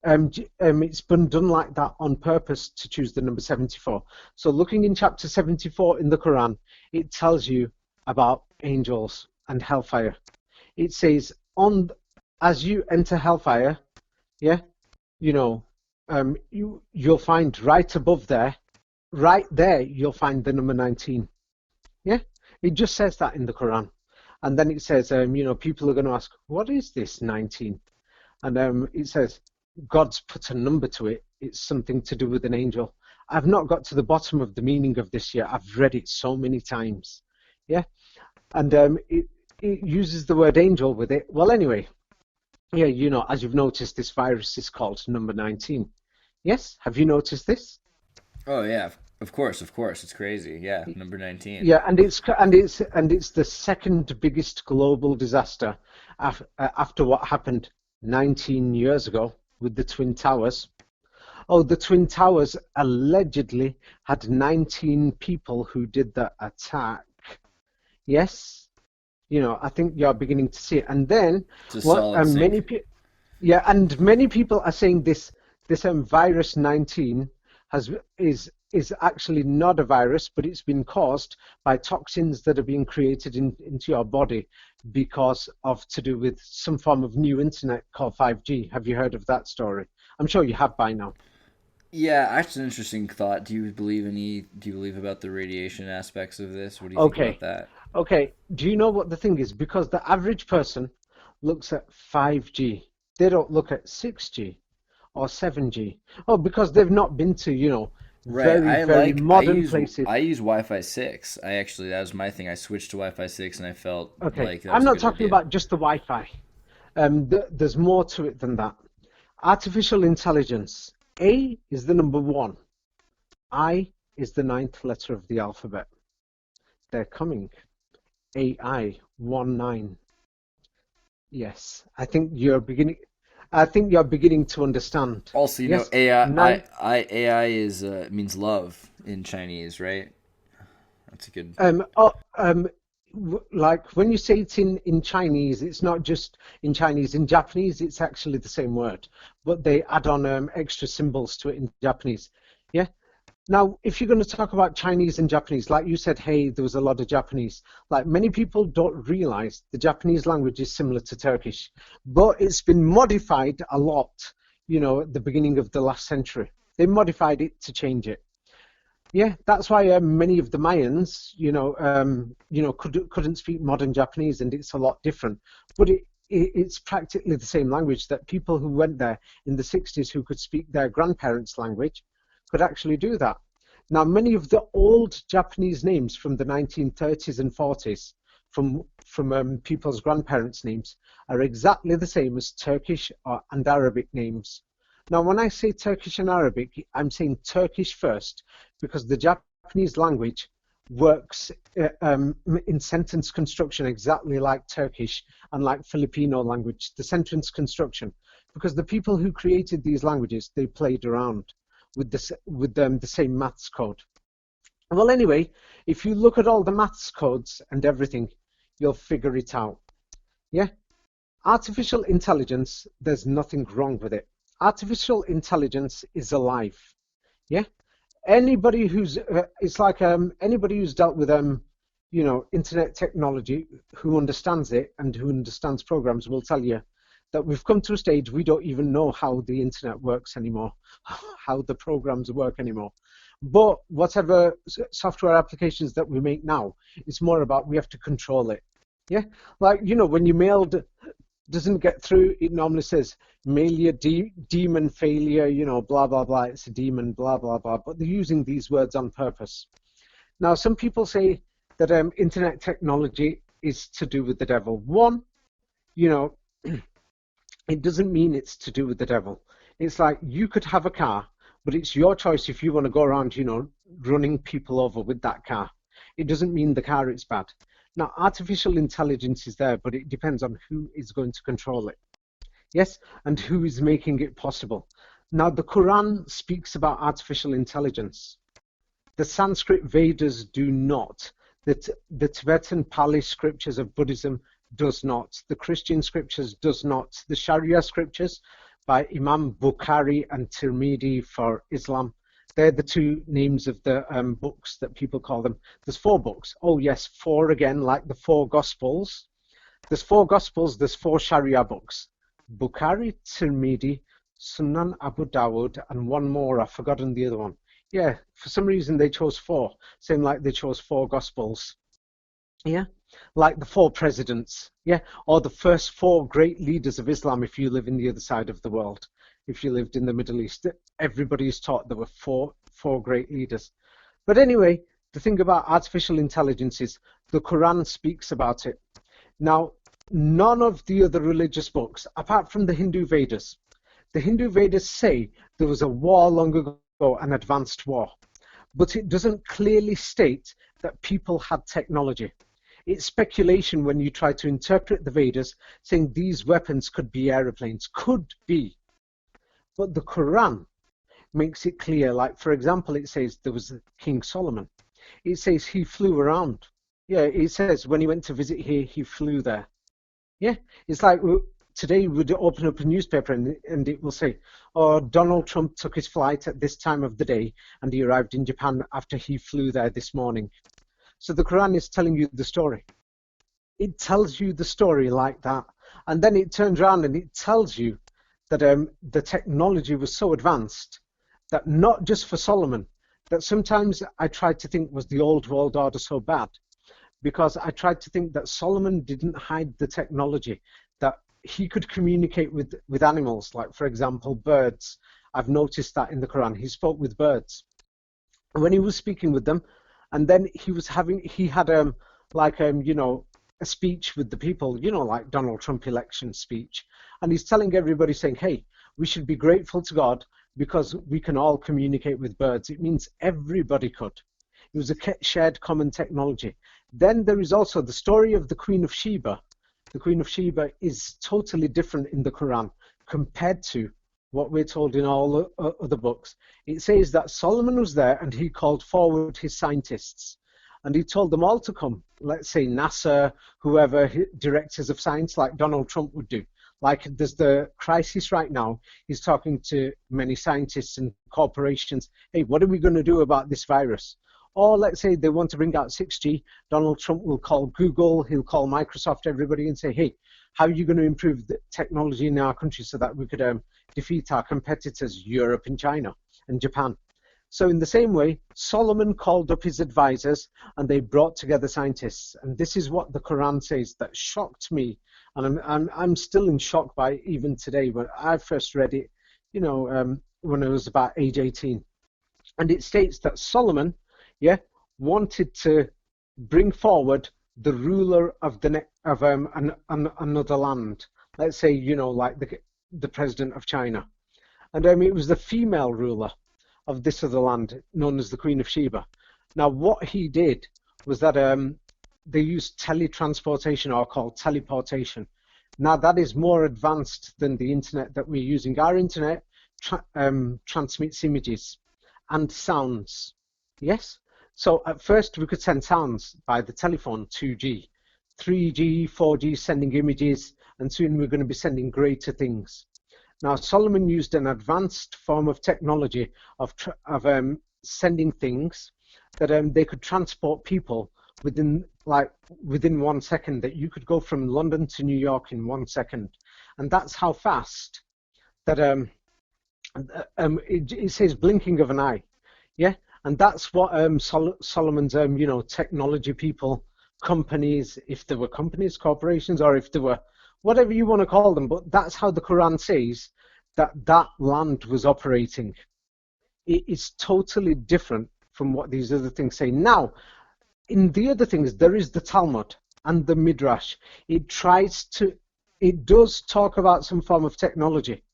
It's been done like that on purpose to choose the number 74. So looking in chapter 74 in the Quran, it tells you about angels and hellfire. It says, as you enter hellfire, yeah, you'll find right above there, right there, you'll find the number 19. Yeah, it just says that in the Quran. And then it says, people are going to ask, what is this 19? And it says, God's put a number to it. It's something to do with an angel. I've not got to the bottom of the meaning of this yet. I've read it so many times. Yeah, and it uses the word angel with it. Well, anyway, yeah, as you've noticed, this virus is called number 19. Yes, have you noticed this? Oh yeah, of course, of course. It's crazy. Yeah, number 19. Yeah, and it's the second biggest global disaster after what happened 19 years ago with the Twin Towers. Oh, the Twin Towers allegedly had 19 people who did the attack. Yes, I think you're beginning to see it. And then It's a solid many sync. yeah, and many people are saying this virus 19 is actually not a virus, but it's been caused by toxins that are being created into your body because of to do with some form of new internet called 5G. Have you heard of that story? I'm sure you have by now. Yeah, that's an interesting thought. Do you believe about the radiation aspects of this? What do you think about Okay, that? okay. Do you know what the thing is? Because the average person looks at 5G. They don't look at 6G or 7G. Oh, because they've not been to, Right. very, very modern places. I use Wi-Fi 6. That was my thing. I switched to Wi-Fi 6 and I felt Okay, like that I'm was a not good talking idea. about just the Wi-Fi. There's more to it than that. Artificial intelligence. A is the number 1. I is the 9th letter of the alphabet. They're coming. AI 19. Yes, I think you're beginning to understand. Also, Yes, AI nine. AI is means love in Chinese, right? That's a good. Um, oh, um, like when you say it in Chinese, it's not just in Chinese. In Japanese, it's actually the same word, but they add on extra symbols to it in Japanese. Yeah. Now, if you're going to talk about Chinese and Japanese, like you said, hey, there was a lot of Japanese. Like many people don't realize the Japanese language is similar to Turkish, but it's been modified a lot, at the beginning of the last century. They modified it to change it. Yeah, that's why many of the Mayans, couldn't speak modern Japanese, and it's a lot different. But it's practically the same language that people who went there in the 60s who could speak their grandparents' language could actually do that. Now, many of the old Japanese names from the 1930s and 40s, from people's grandparents' names, are exactly the same as Turkish and Arabic names. Now, when I say Turkish and Arabic, I'm saying Turkish first because the Japanese language works in sentence construction exactly like Turkish and like Filipino language, the sentence construction, because the people who created these languages, they played around with the same maths code. Well, anyway, if you look at all the maths codes and everything, you'll figure it out. Yeah, artificial intelligence, there's nothing wrong with it. Artificial intelligence is alive. Yeah, anybody who's it's like anybody who's dealt with internet technology, who understands it and who understands programs, will tell you that we've come to a stage we don't even know how the internet works anymore, how the programs work anymore. But whatever software applications that we make now, it's more about we have to control it. Yeah, like when your mail doesn't get through, it normally says mail your demon failure, blah blah blah. It's a demon, blah blah blah. But they're using these words on purpose. Now, some people say that internet technology is to do with the devil. One, it doesn't mean it's to do with the devil. It's like you could have a car, but it's your choice if you want to go around, running people over with that car. It doesn't mean the car is bad. Now, artificial intelligence is there, but it depends on who is going to control it. Yes, and who is making it possible. Now, the Quran speaks about artificial intelligence. The Sanskrit Vedas do not. The Tibetan Pali scriptures of Buddhism does not. The Christian scriptures does not. The Sharia scriptures by Imam Bukhari and Tirmidhi for Islam, They're the two names of the books that people call them. There's 4 books. Oh yes, 4 again, like the 4 Gospels. There's 4 Gospels, there's 4 Sharia books. Bukhari, Tirmidhi, Sunan Abu Dawud, and one more, I've forgotten the other one. Yeah, for some reason they chose 4. Same like they chose 4 Gospels. Yeah, like the 4 presidents. Yeah, or the first 4 great leaders of Islam if you live in the other side of the world. If you lived in the Middle East, everybody is taught there were four great leaders. But anyway, the thing about artificial intelligence is the Quran speaks about it. Now, none of the other religious books, apart from the Hindu Vedas, the Hindu Vedas say there was a war long ago, an advanced war. But it doesn't clearly state that people had technology. It's speculation when you try to interpret the Vedas, saying these weapons could be aeroplanes, could be. But the Quran makes it clear, like for example, it says there was King Solomon. It says he flew around. Yeah, it says when he went to visit here, he flew there. Yeah, it's like today we'd open up a newspaper and it will say, oh, Donald Trump took his flight at this time of the day and he arrived in Japan after he flew there this morning. So the Quran is telling you the story. It tells you the story like that. And then it turns around and it tells you that the technology was so advanced that not just for Solomon, that sometimes I tried to think was the old world order so bad, because I tried to think that Solomon didn't hide the technology, that he could communicate with animals, like for example birds. I've noticed that in the Quran, he spoke with birds. When he was speaking with them, and then he had a speech with the people, like Donald Trump election speech. And he's telling everybody saying, hey, we should be grateful to God because we can all communicate with birds. It means everybody could. It was a shared common technology. Then there is also the story of the Queen of Sheba. The Queen of Sheba is totally different in the Quran compared to what we're told in all other books. It says that Solomon was there and he called forward his scientists. And he told them all to come, let's say NASA, whoever, directors of science, like Donald Trump would do. Like there's the crisis right now. He's talking to many scientists and corporations. Hey, what are we going to do about this virus? Or let's say they want to bring out 6G. Donald Trump will call Google, he'll call Microsoft, everybody, and say, hey, how are you going to improve the technology in our country so that we could defeat our competitors, Europe and China and Japan? So in the same way, Solomon called up his advisors and they brought together scientists. And this is what the Quran says that shocked me. And I'm still in shock by it even today. When I first read it, when I was about age 18. And it states that Solomon, wanted to bring forward the ruler of another land. Let's say, like the president of China. And it was the female ruler of this other land, known as the Queen of Sheba. Now, what he did was that they used teletransportation, or called teleportation. Now, that is more advanced than the internet that we're using. Our internet transmits images and sounds. Yes? So at first, we could send sounds by the telephone, 2G, 3G, 4G, sending images, and soon we're going to be sending greater things. Now, Solomon used an advanced form of technology of sending things that they could transport people within 1 second, that you could go from London to New York in 1 second. And that's how fast that it says blinking of an eye. Yeah. And that's what Solomon's, technology people, companies, if there were companies, corporations, or if there were whatever you want to call them, but that's how the Quran says that land was operating. It is totally different from what these other things say. Now, in the other things, there is the Talmud and the Midrash. It does talk about some form of technology,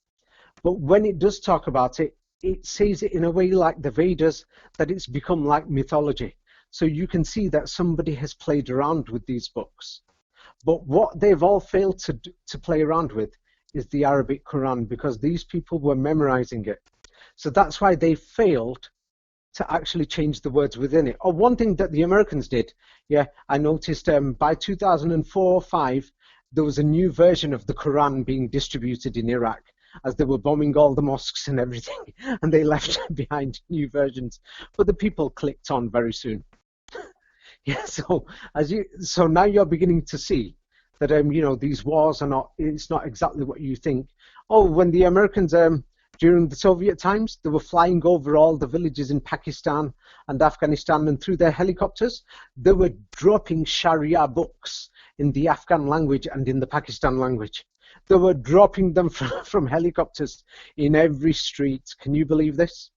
but when it does talk about it, it says it in a way like the Vedas, that it's become like mythology. So you can see that somebody has played around with these books. But what they've all failed to play around with is the Arabic Quran, because these people were memorizing it. So that's why they failed to actually change the words within it. Or one thing that the Americans did, I noticed by 2004-05, there was a new version of the Quran being distributed in Iraq. as they were bombing all the mosques and everything, and they left behind new versions. But the people clicked on very soon. Yeah, so now you're beginning to see that these wars are not, it's not exactly what you think. Oh, when the Americans during the Soviet times, they were flying over all the villages in Pakistan and Afghanistan, and through their helicopters, they were dropping Sharia books in the Afghan language and in the Pakistan language. They were dropping them from helicopters in every street. Can you believe this?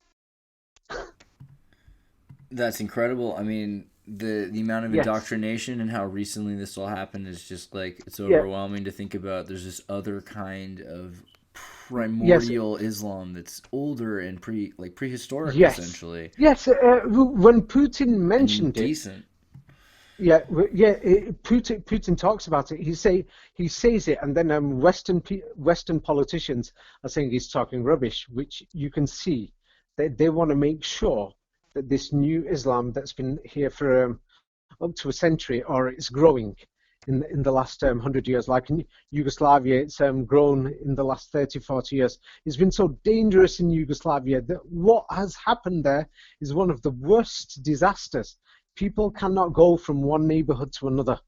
That's incredible. I mean, the amount of indoctrination and how recently this all happened is just like, it's overwhelming to think about. There's this other kind of primordial Islam that's older and prehistoric, essentially. Yes, when Putin mentioned decent. Putin talks about it. He says it, and then Western politicians are saying he's talking rubbish, which you can see that they want to make sure that this new Islam that's been here for up to a century, or it's growing in the last 100 years, like in Yugoslavia, it's grown in the last 30, 40 years. It's been so dangerous in Yugoslavia that what has happened there is one of the worst disasters. People cannot go from one neighborhood to another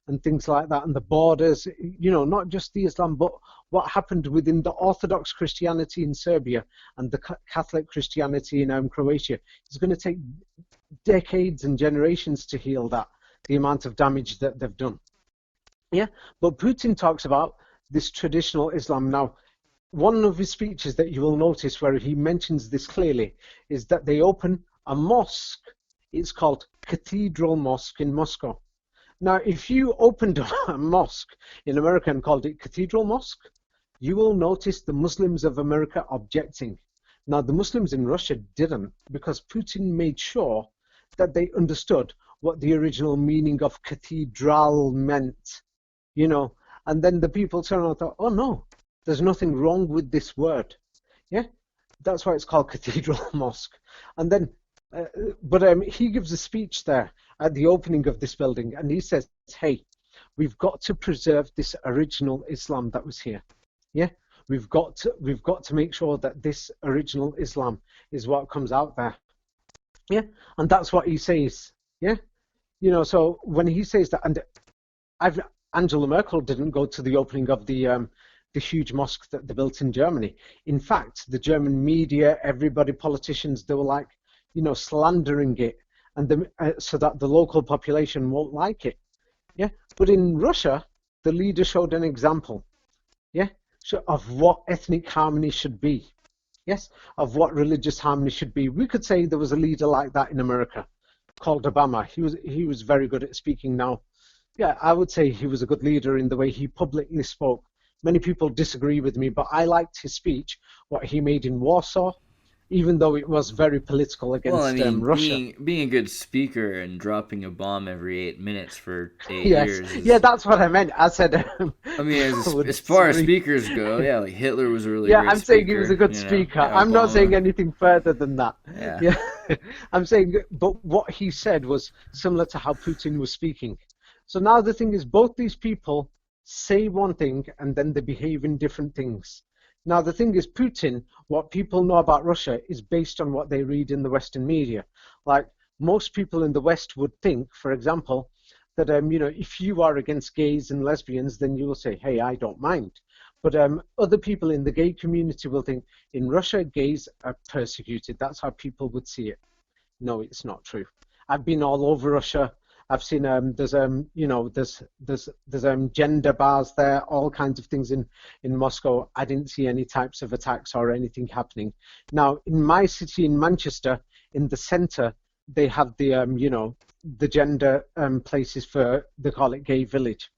and things like that. And the borders, not just the Islam, but what happened within the Orthodox Christianity in Serbia and the Catholic Christianity in Croatia. It's going to take decades and generations to heal that, the amount of damage that they've done. Yeah, but Putin talks about this traditional Islam. Now, one of his speeches that you will notice where he mentions this clearly is that they open a mosque. It's called Cathedral Mosque in Moscow. Now, if you opened a mosque in America and called it Cathedral Mosque, you will notice the Muslims of America objecting. Now, the Muslims in Russia didn't, because Putin made sure that they understood what the original meaning of cathedral meant, and then the people turned around and thought, oh no, there's nothing wrong with this word. Yeah, that's why it's called Cathedral Mosque. And then he gives a speech there at the opening of this building, and he says, hey, we've got to preserve this original Islam that was here. Yeah, we've got to make sure that this original Islam is what comes out there. Yeah, and that's what he says. Yeah, so when he says that, and Angela Merkel didn't go to the opening of the huge mosque that they built in Germany. In fact, the German media, everybody, politicians, they were like, slandering it, and so that the local population won't like it. Yeah, but in Russia, the leader showed an example. Yeah, of what ethnic harmony should be. Yes, of what religious harmony should be. We could say there was a leader like that in America, called Obama. He was very good at speaking now. Yeah, I would say he was a good leader in the way he publicly spoke. Many people disagree with me, but I liked his speech, what he made in Warsaw, even though it was very political against Russia. Being a good speaker and dropping a bomb every 8 minutes for 8 years. Yeah, that's what I meant. I said. As far as speakers go, like Hitler was a really great I'm speaker, saying he was a good speaker. Yeah, I'm not saying anything further than that. Yeah. I'm saying, but what he said was similar to how Putin was speaking. So now the thing is, both these people say one thing and then they behave in different things. Now the thing is, Putin, what people know about Russia is based on what they read in the Western media. Like most people in the West would think, for example, that if you are against gays and lesbians, then you will say, hey, I don't mind. But other people in the gay community will think, in Russia, gays are persecuted. That's how people would see it. No, it's not true. I've been all over Russia. I've seen there's gender bars there, all kinds of things in Moscow. I didn't see any types of attacks or anything happening. Now in my city in Manchester, in the centre, they have the the gender places for, they call it Gay Village.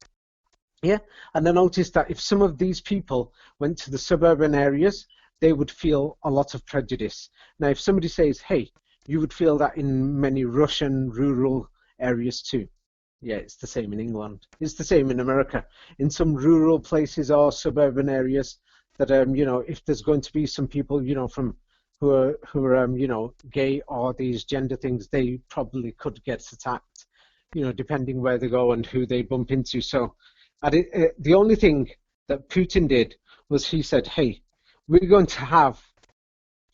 Yeah, and I noticed that if some of these people went to the suburban areas, they would feel a lot of prejudice. Now if somebody says, hey, you would feel that in many Russian rural areas too. Yeah, it's the same in England. It's the same in America. In some rural places or suburban areas, that if there's going to be some people from who are gay or these gender things, they probably could get attacked. Depending where they go and who they bump into. So, the only thing that Putin did was he said, hey, we're going to have,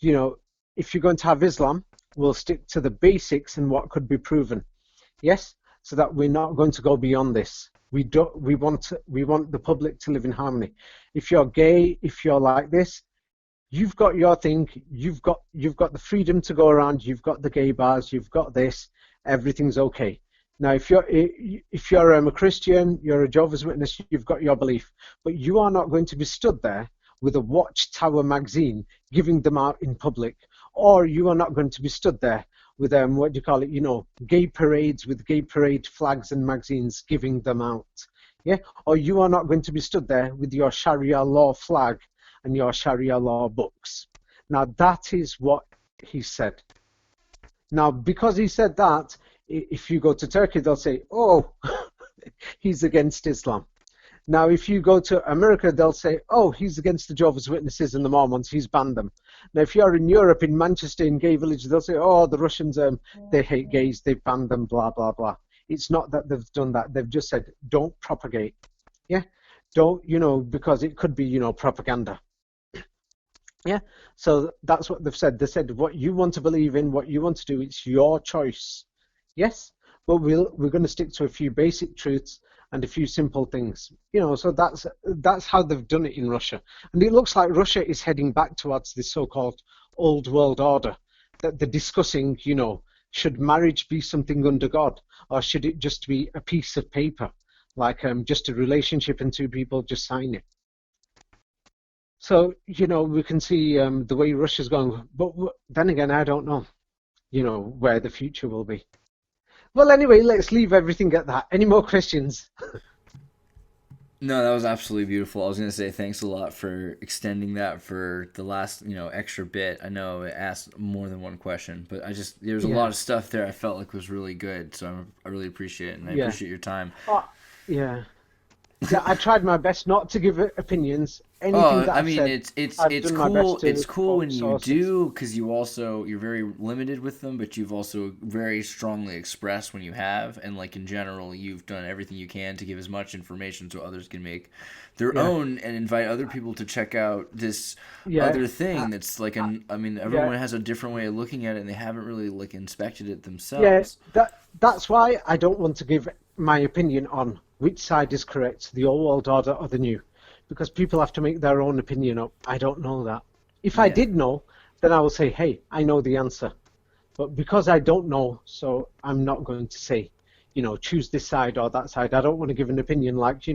if you're going to have Islam, we'll stick to the basics and what could be proven. Yes, so that we're not going to go beyond this. We want the public to live in harmony. If you're gay, if you're like this, you've got your thing. You've got the freedom to go around. You've got the gay bars. You've got this. Everything's okay. Now, if you're a Christian, you're a Jehovah's Witness, you've got your belief, but you are not going to be stood there with a Watchtower magazine giving them out in public, or you are not going to be stood there with what do you call it? Gay parades with gay parade flags and magazines giving them out. Yeah, or you are not going to be stood there with your Sharia law flag and your Sharia law books. Now, that is what he said. Now, because he said that, if you go to Turkey, they'll say, oh, he's against Islam. Now, if you go to America, they'll say, oh, he's against the Jehovah's Witnesses and the Mormons, he's banned them. Now, if you're in Europe, in Manchester, in gay villages, they'll say, oh, the Russians, they hate gays, they've banned them, blah, blah, blah. It's not that they've done that. They've just said, don't propagate. Yeah? Don't, because it could be, propaganda. Yeah? So that's what they've said. They said, what you want to believe in, what you want to do, it's your choice. Yes? But we're going to stick to a few basic truths and a few simple things. So that's how they've done it in Russia. And it looks like Russia is heading back towards this so-called old world order that they're discussing, should marriage be something under God, or should it just be a piece of paper, like just a relationship and two people just sign it? So, we can see the way Russia's going. But then again, I don't know, where the future will be. Well, anyway, let's leave everything at that. Any more questions? No, that was absolutely beautiful. I was going to say thanks a lot for extending that for the last, extra bit. I know it asked more than one question, but there's a lot of stuff there I felt like was really good, so I really appreciate it, and I appreciate your time. Yeah, I tried my best not to give opinions. Anything that I've said, it's cool. It's cool when you do, because you're very limited with them, but you've also very strongly expressed when you have, and like in general, you've done everything you can to give as much information so others can make their own and invite other people to check out this other thing that's like everyone has a different way of looking at it, and they haven't really like inspected it themselves. Yeah, that's why I don't want to give my opinion on which side is correct, the old world order or the new. Because people have to make their own opinion up. I don't know that. If I did know, then I will say, hey, I know the answer. But because I don't know, so I'm not going to say, choose this side or that side. I don't want to give an opinion like,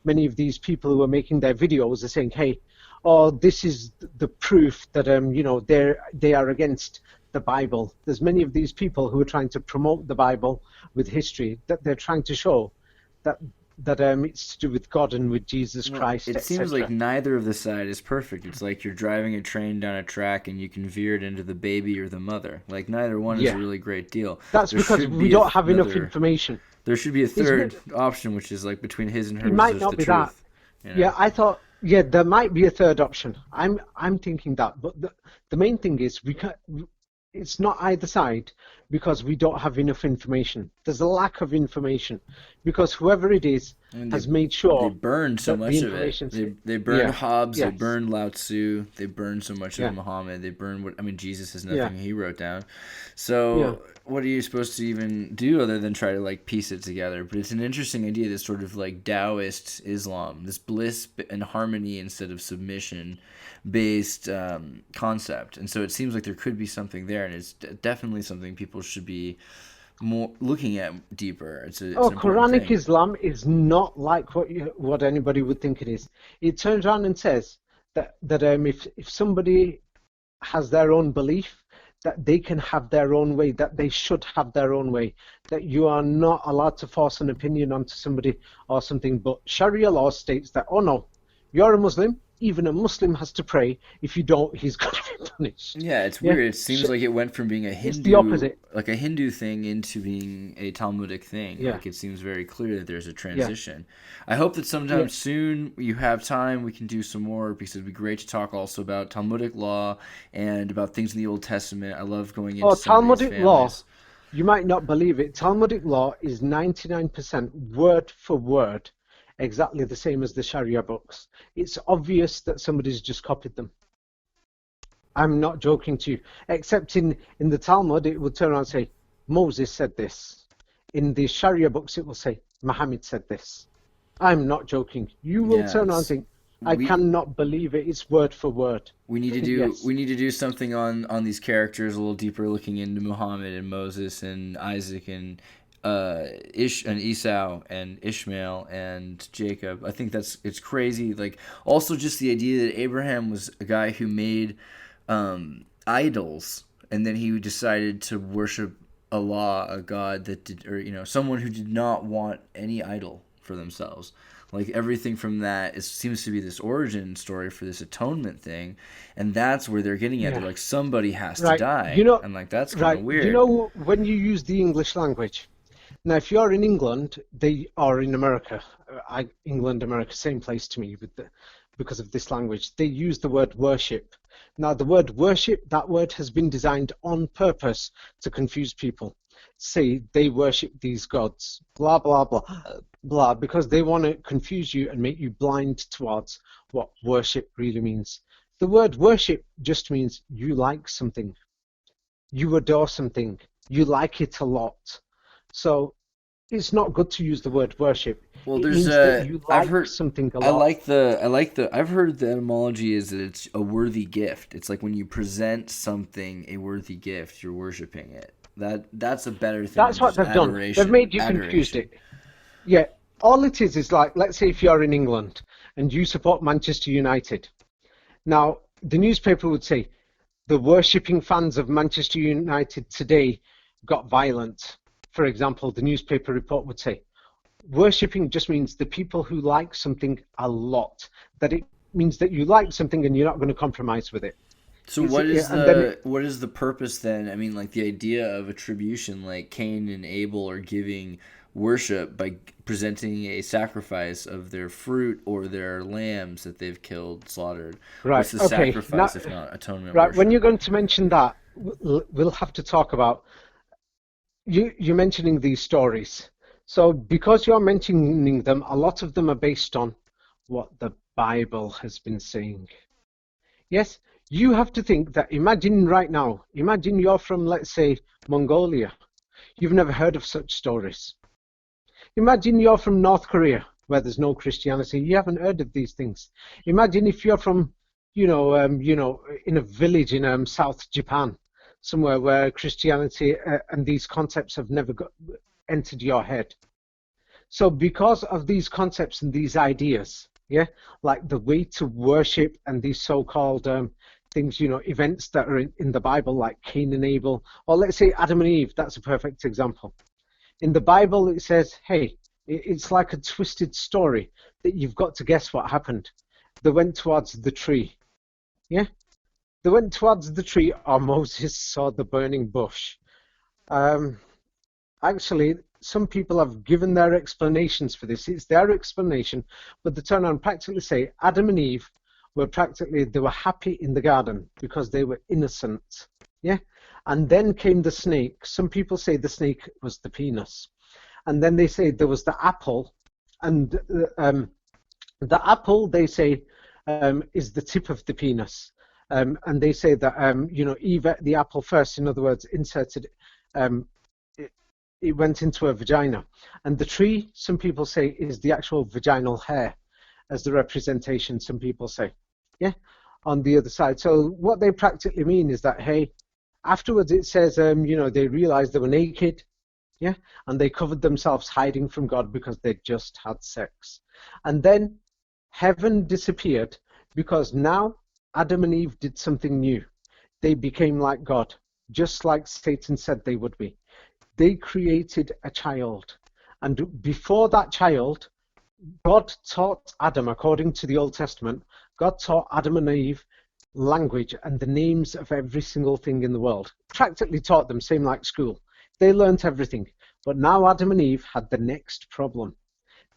many of these people who are making their videos are saying, hey, this is the proof that, they are against the Bible. There's many of these people who are trying to promote the Bible with history, that they're trying to show that it's to do with God and with Jesus Christ. It seems like neither of the side is perfect. It's like you're driving a train down a track and you can veer it into the baby or the mother. Like neither one is a really great deal. That's because we don't have enough information. There should be a third option, which is like between his and her. It might not be that. Yeah, I thought. Yeah, there might be a third option. I'm thinking that, but the main thing is it's not either side because we don't have enough information. There's a lack of information because whoever it is has made sure they burned so much of it. They burned Hobbes, they burned Lao Tzu, they burned so much of Muhammad, they burned Jesus has nothing he wrote down. So what are you supposed to even do other than try to like piece it together? But it's an interesting idea, this sort of like Taoist Islam, this bliss and harmony instead of submission based concept. And so it seems like there could be something there, and it's definitely something people should be more looking at deeper. It's Quranic thing. Islam is not like what anybody would think it is. It turns around and says that if somebody has their own belief, that they can have their own way, that they should have their own way, that you are not allowed to force an opinion onto somebody or something. But Sharia law states that, oh no, you're a Muslim, even a Muslim has to pray. If you don't, he's going to be punished. Yeah, it's weird. It seems like it went from being a Hindu, it's the opposite. Like a Hindu thing, into being a Talmudic thing. Yeah. Like it seems very clear that there's a transition. I hope that sometime soon you have time, we can do some more, because it'd be great to talk also about Talmudic law and about things in the Old Testament. I love going into Talmudic law. You might not believe it. Talmudic law is 99% word for word exactly the same as the Sharia books. It's obvious that somebody's just copied them. I'm not joking to you. Except in the Talmud, it would turn around and say, Moses said this. In the Sharia books, it will say, Muhammad said this. I'm not joking. You will Yeah, turn around and it's think, I we cannot believe it. It's word for word. we Yes. need to do something on these characters a little deeper, looking into Muhammad and Moses and Isaac and Ish and Esau and Ishmael and Jacob. I think it's crazy. Like, also just the idea that Abraham was a guy who made idols, and then he decided to worship Allah, a god that did, or someone who did not want any idol for themselves. Like, everything from that seems to be this origin story for this atonement thing, and that's where they're getting at. They're Yeah. like, somebody has to Right. die, and like, that's kind of Right. weird. When you use the English language. Now, if you're in England, they are in America. England, America, same place to me because of this language. They use the word worship. Now, the word worship, that word has been designed on purpose to confuse people. Say they worship these gods, blah, blah, blah, blah, because they want to confuse you and make you blind towards what worship really means. The word worship just means you like something, you adore something, you like it a lot. So it's not good to use the word worship. Well, It there's means that you I've like heard something a lot. I've heard the etymology is that it's a worthy gift. It's like when you present something a worthy gift, you're worshiping it. That's a better thing That's than what just they've done. They've made you confused adoration. it. Yeah, all it is like, let's say if you're in England and you support Manchester United. Now, the newspaper would say, the worshipping fans of Manchester United today got violent. For example, the newspaper report would say, worshipping just means the people who like something a lot. That it means that you like something and you're not going to compromise with it. So And then what is the purpose then? I mean, like the idea of attribution, like Cain and Abel are giving worship by presenting a sacrifice of their fruit or their lambs that they've killed, slaughtered. right, What's the okay, now, sacrifice if not atonement right. When worship? you're going to mention that, we'll have to talk about you're mentioning these stories. So because you're mentioning them, a lot of them are based on what the Bible has been saying. Yes, you have to think that, imagine right now, imagine you're from, let's say, Mongolia. You've never heard of such stories. Imagine you're from North Korea, where there's no Christianity. You haven't heard of these things. Imagine if you're from, in a village in South Japan, somewhere where Christianity and these concepts have never entered your head. So because of these concepts and these ideas, yeah, like the way to worship and these so-called things, events that are in the Bible, like Cain and Abel, or let's say Adam and Eve, that's a perfect example. In the Bible, it says, hey, it's like a twisted story that you've got to guess what happened. They went towards the tree, yeah? They went towards the tree, or Moses saw the burning bush. Um, Actually, some people have given their explanations for this. It's their explanation, but they turn around and practically say Adam and Eve they were happy in the garden because they were innocent. Yeah? And then came the snake. Some people say the snake was the penis. And then they say there was the apple. And the apple, they say, is the tip of the penis. And they say that, Eve ate the apple first, in other words, inserted it went into a vagina. And the tree, some people say, is the actual vaginal hair as the representation, some people say, yeah, on the other side. So what they practically mean is that, hey, afterwards it says, they realized they were naked, yeah, and they covered themselves hiding from God because they just had sex. And then heaven disappeared because now Adam and Eve did something new. They became like God, just like Satan said they would be. They created a child. And before that child, God taught Adam, according to the Old Testament, God taught Adam and Eve language and the names of every single thing in the world. Practically taught them, same like school. They learnt everything. But now Adam and Eve had the next problem.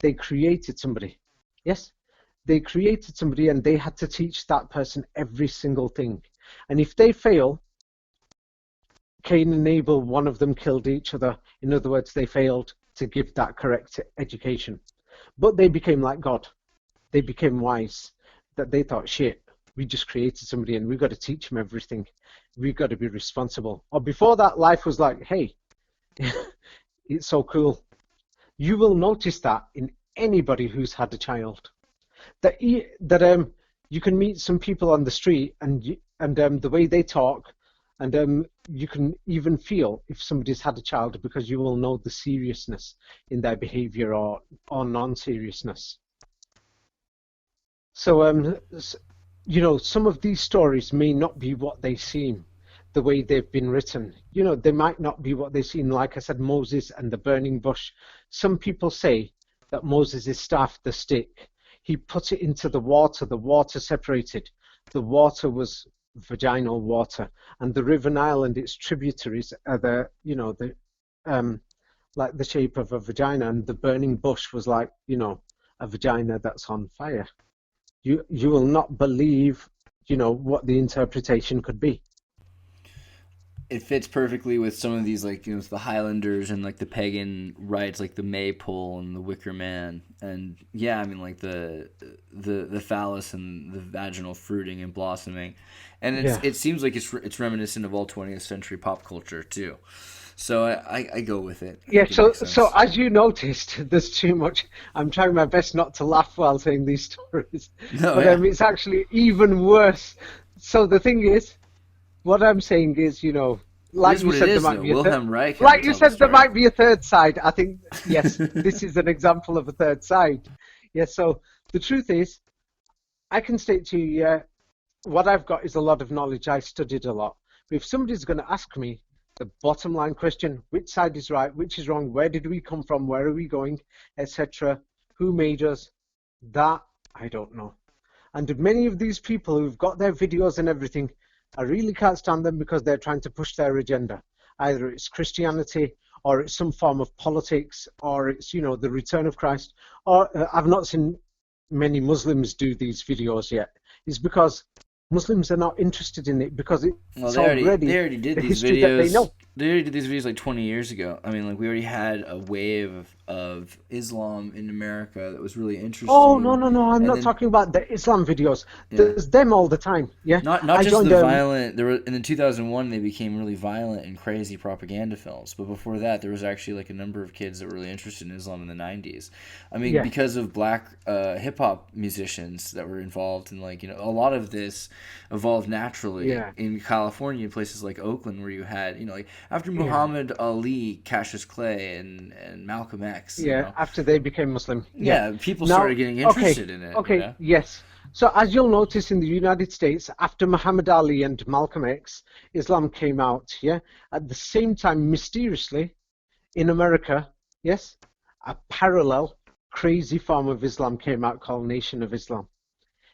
They created somebody. Yes? They created somebody and they had to teach that person every single thing. And if they fail, Cain and Abel, one of them killed each other. In other words, they failed to give that correct education. But they became like God. They became wise. That they thought, shit, we just created somebody and we've got to teach them everything. We've got to be responsible. Or before that, life was like, hey, it's so cool. You will notice that in anybody who's had a child, that you can meet some people on the street and the way they talk, and you can even feel if somebody's had a child because you will know the seriousness in their behavior or non-seriousness. So you know, some of these stories may not be what they seem, the way they've been written. You know, they might not be what they seem. Like I said, Moses and the burning bush. Some people say that Moses' staff, the stick, he put it into the water separated. The water was vaginal water, and the River Nile and its tributaries are the, you know, the like the shape of a vagina, and the burning bush was like, you know, a vagina that's on fire. You will not believe, you know, what the interpretation could be. It fits perfectly with some of these, like, you know, the Highlanders and like the pagan rites, like the Maypole and the Wicker Man, and yeah, I mean, like the phallus and the vaginal fruiting and blossoming, and it seems like it's reminiscent of all 20th century pop culture too. So I go with it. Yeah. So as you noticed, there's too much. I'm trying my best not to laugh while saying these stories, but it's actually even worse. So the thing is, what I'm saying is, you know, like you said, there might be there might be a third side. I think, yes, this is an example of a third side. Yeah, so the truth is, I can state to you, yeah, what I've got is a lot of knowledge. I studied a lot. But if somebody's going to ask me the bottom line question, which side is right, which is wrong, where did we come from, where are we going, etc., who made us, that I don't know. And many of these people who've got their videos and everything, I really can't stand them because they're trying to push their agenda. Either it's Christianity, or it's some form of politics, or it's, you know, the return of Christ. Or I've not seen many Muslims do these videos yet. It's because Muslims are not interested in it because it's already they already did these videos. They already did these videos like 20 years ago. I mean, like, we already had a wave of Islam in America that was really interesting. Oh, no, I'm not talking about the Islam videos. Yeah. There's them all the time. Yeah. Not just the violent. There were, in 2001, they became really violent and crazy propaganda films. But before that, there was actually like a number of kids that were really interested in Islam in the 90s. I mean, because of black hip hop musicians that were involved in, like, you know, a lot of this evolved naturally in California, places like Oakland, where you had, you know, like, after Muhammad Ali, Cassius Clay, and Malcolm X. Yeah, you know, after they became Muslim. Yeah, people started getting interested in it. Okay, you know? Yes. So as you'll notice in the United States, after Muhammad Ali and Malcolm X, Islam came out, yeah? At the same time, mysteriously, in America, yes, a parallel, crazy form of Islam came out called Nation of Islam.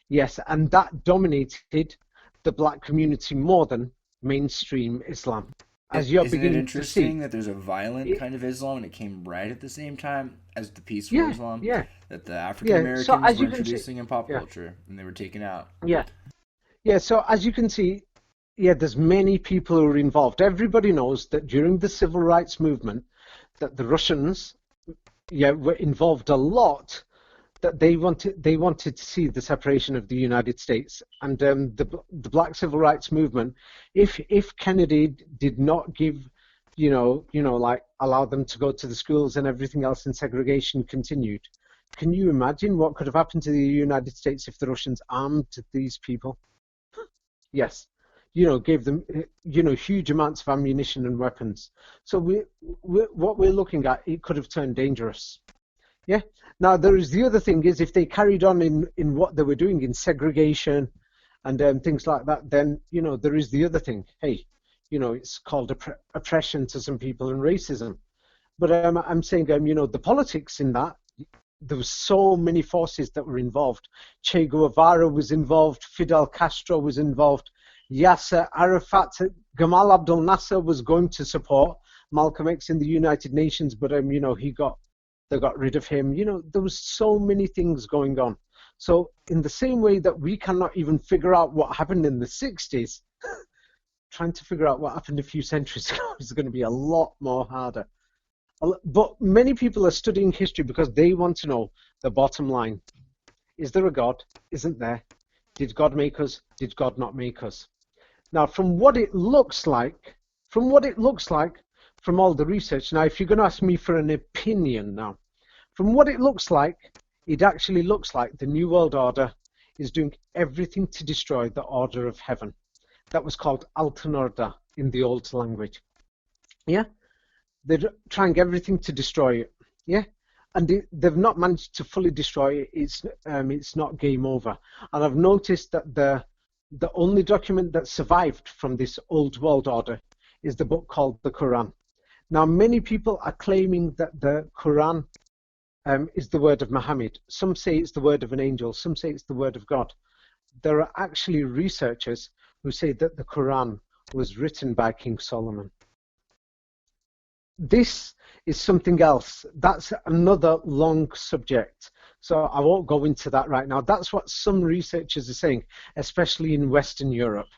Yes, and that dominated the black community more than mainstream Islam. Isn't it interesting that there's a violent kind of Islam and it came right at the same time as the peaceful Islam that the African Americans were introducing in pop culture, and they were taken out? Yeah. So as you can see, there's many people who are involved. Everybody knows that during the civil rights movement, that the Russians, were involved a lot. That they wanted to see the separation of the United States and the Black Civil Rights Movement. If Kennedy did not give, like allow them to go to the schools and everything else, and segregation continued, can you imagine what could have happened to the United States if the Russians armed these people? Yes, gave them huge amounts of ammunition and weapons. So what we're looking at, it could have turned dangerous. Yeah. Now there is the other thing is, if they carried on in what they were doing in segregation and things like that, then there is the other thing. Hey, it's called oppression to some people and racism. But I'm saying the politics in that, there were so many forces that were involved. Che Guevara was involved. Fidel Castro was involved. Yasser Arafat, Gamal Abdel Nasser was going to support Malcolm X in the United Nations, but they got rid of him. There was so many things going on. So in the same way that we cannot even figure out what happened in the 60s, trying to figure out what happened a few centuries ago is going to be a lot more harder. But many people are studying history because they want to know the bottom line. Is there a God? Isn't there? Did God make us? Did God not make us? Now, from what it looks like, from all the research, now if you're going to ask me for an opinion now, from what it looks like, it actually looks like the New World Order is doing everything to destroy the order of heaven. That was called Alten Order in the old language. Yeah? They're trying everything to destroy it. Yeah? And they've not managed to fully destroy it. It's not game over. And I've noticed that the only document that survived from this old world order is the book called the Quran. Now, many people are claiming that the Quran is the word of Muhammad. Some say it's the word of an angel. Some say it's the word of God. There are actually researchers who say that the Quran was written by King Solomon. This is something else. That's another long subject. So I won't go into that right now. That's what some researchers are saying, especially in Western Europe.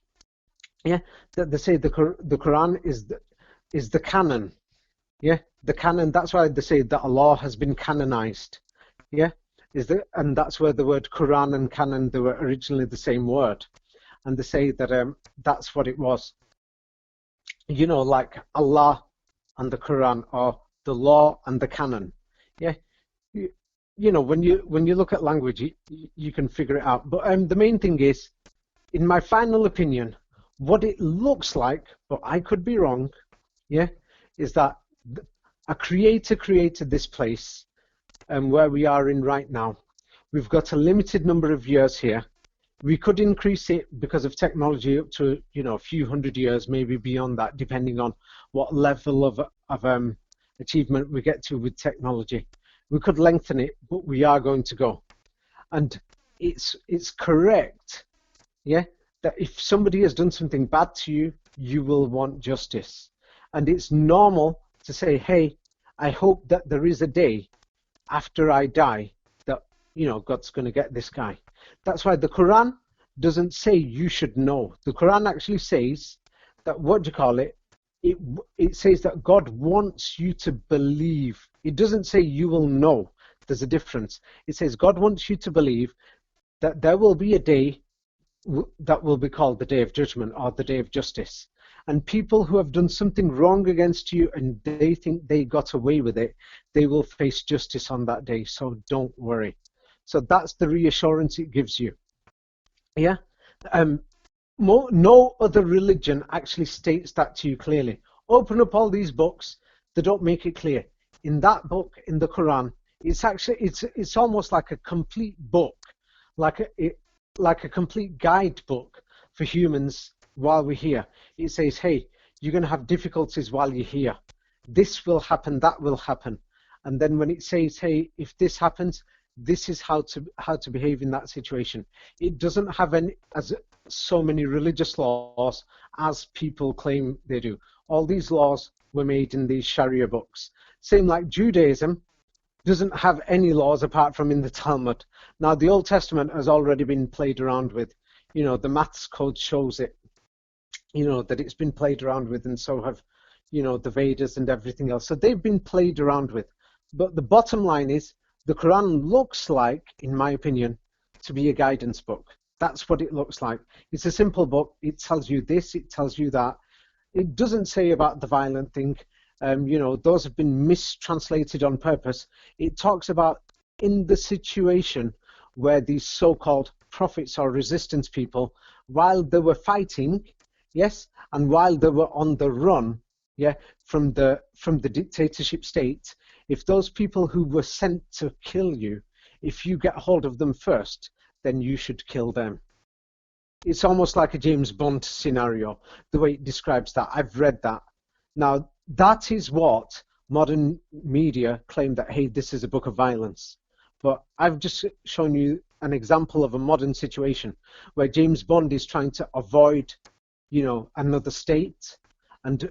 Yeah, that they say the Quran is the canon. Yeah, the canon. That's why they say that Allah has been canonized. Yeah, and that's where the word Quran and canon, they were originally the same word, and they say that that's what it was. You know, like Allah and the Quran, or the law and the canon. Yeah, you know, when you look at language, you can figure it out. But the main thing is, in my final opinion, what it looks like, but I could be wrong, yeah, is that a creator created this place where we are in right now. We've got a limited number of years here. We could increase it because of technology up to, you know, a few hundred years, maybe beyond that, depending on what level of achievement we get to with technology. We could lengthen it, but we are going to go. And it's correct, yeah, that if somebody has done something bad to you, you will want justice. And it's normal to say, hey, I hope that there is a day after I die that, you know, God's going to get this guy. That's why the Quran doesn't say you should know. The Quran actually says that, what do you call it? It says that God wants you to believe. It doesn't say you will know. There's a difference. It says God wants you to believe that there will be a day that will be called the Day of Judgment, or the Day of Justice. And people who have done something wrong against you and they think they got away with it, they will face justice on that day. So don't worry. So that's the reassurance it gives you. Yeah. No other religion actually states that to you clearly. Open up all these books, they don't make it clear. In that book, in the Quran, it's almost like a complete book, like a complete guidebook for humans while we're here. It says, hey, you're going to have difficulties while you're here. This will happen, that will happen. And then when it says, hey, if this happens, this is how to behave in that situation. It doesn't have so many religious laws as people claim they do. All these laws were made in these Sharia books. Same like Judaism doesn't have any laws apart from in the Talmud. Now, the Old Testament has already been played around with. You know, the maths code shows it, you know, that it's been played around with, and so have, you know, the Vedas and everything else. So they've been played around with. But the bottom line is, the Quran looks like, in my opinion, to be a guidance book. That's what it looks like. It's a simple book. It tells you this, it tells you that. It doesn't say about the violent thing. You know, those have been mistranslated on purpose. It talks about in the situation where these so-called prophets or resistance people, while they were fighting, yes, and while they were on the run, yeah, from the dictatorship state, if those people who were sent to kill you, if you get hold of them first, then you should kill them. It's almost like a James Bond scenario, the way it describes that. I've read that. Now, that is what modern media claim, that, hey, this is a book of violence. But I've just shown you an example of a modern situation where James Bond is trying to avoid, you know, another state, and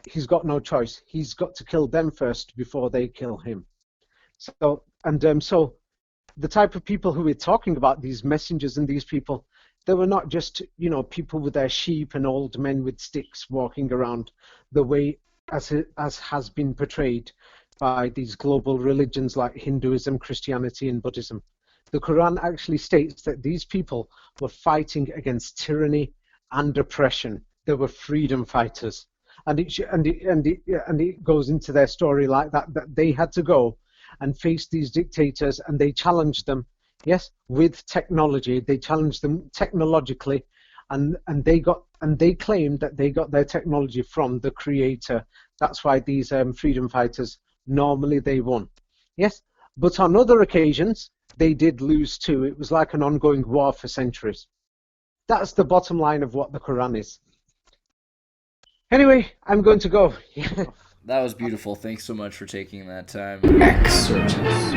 he's got no choice. He's got to kill them first before they kill him. So the type of people who we're talking about, these messengers and these people, they were not just, you know, people with their sheep and old men with sticks walking around the way as has been portrayed by these global religions like Hinduism, Christianity, and Buddhism. The Quran actually states that these people were fighting against tyranny and oppression. They were freedom fighters. And it goes into their story like that, that they had to go and face these dictators, and they challenged them, yes, with technology. They challenged them technologically, and they claimed that they got their technology from the creator. That's why these freedom fighters, normally they won. Yes, but on other occasions they did lose too. It was like an ongoing war for centuries. That's the bottom line of what the Quran is. Anyway, I'm going to go. That was beautiful. Thanks so much for taking that time. Xirtus.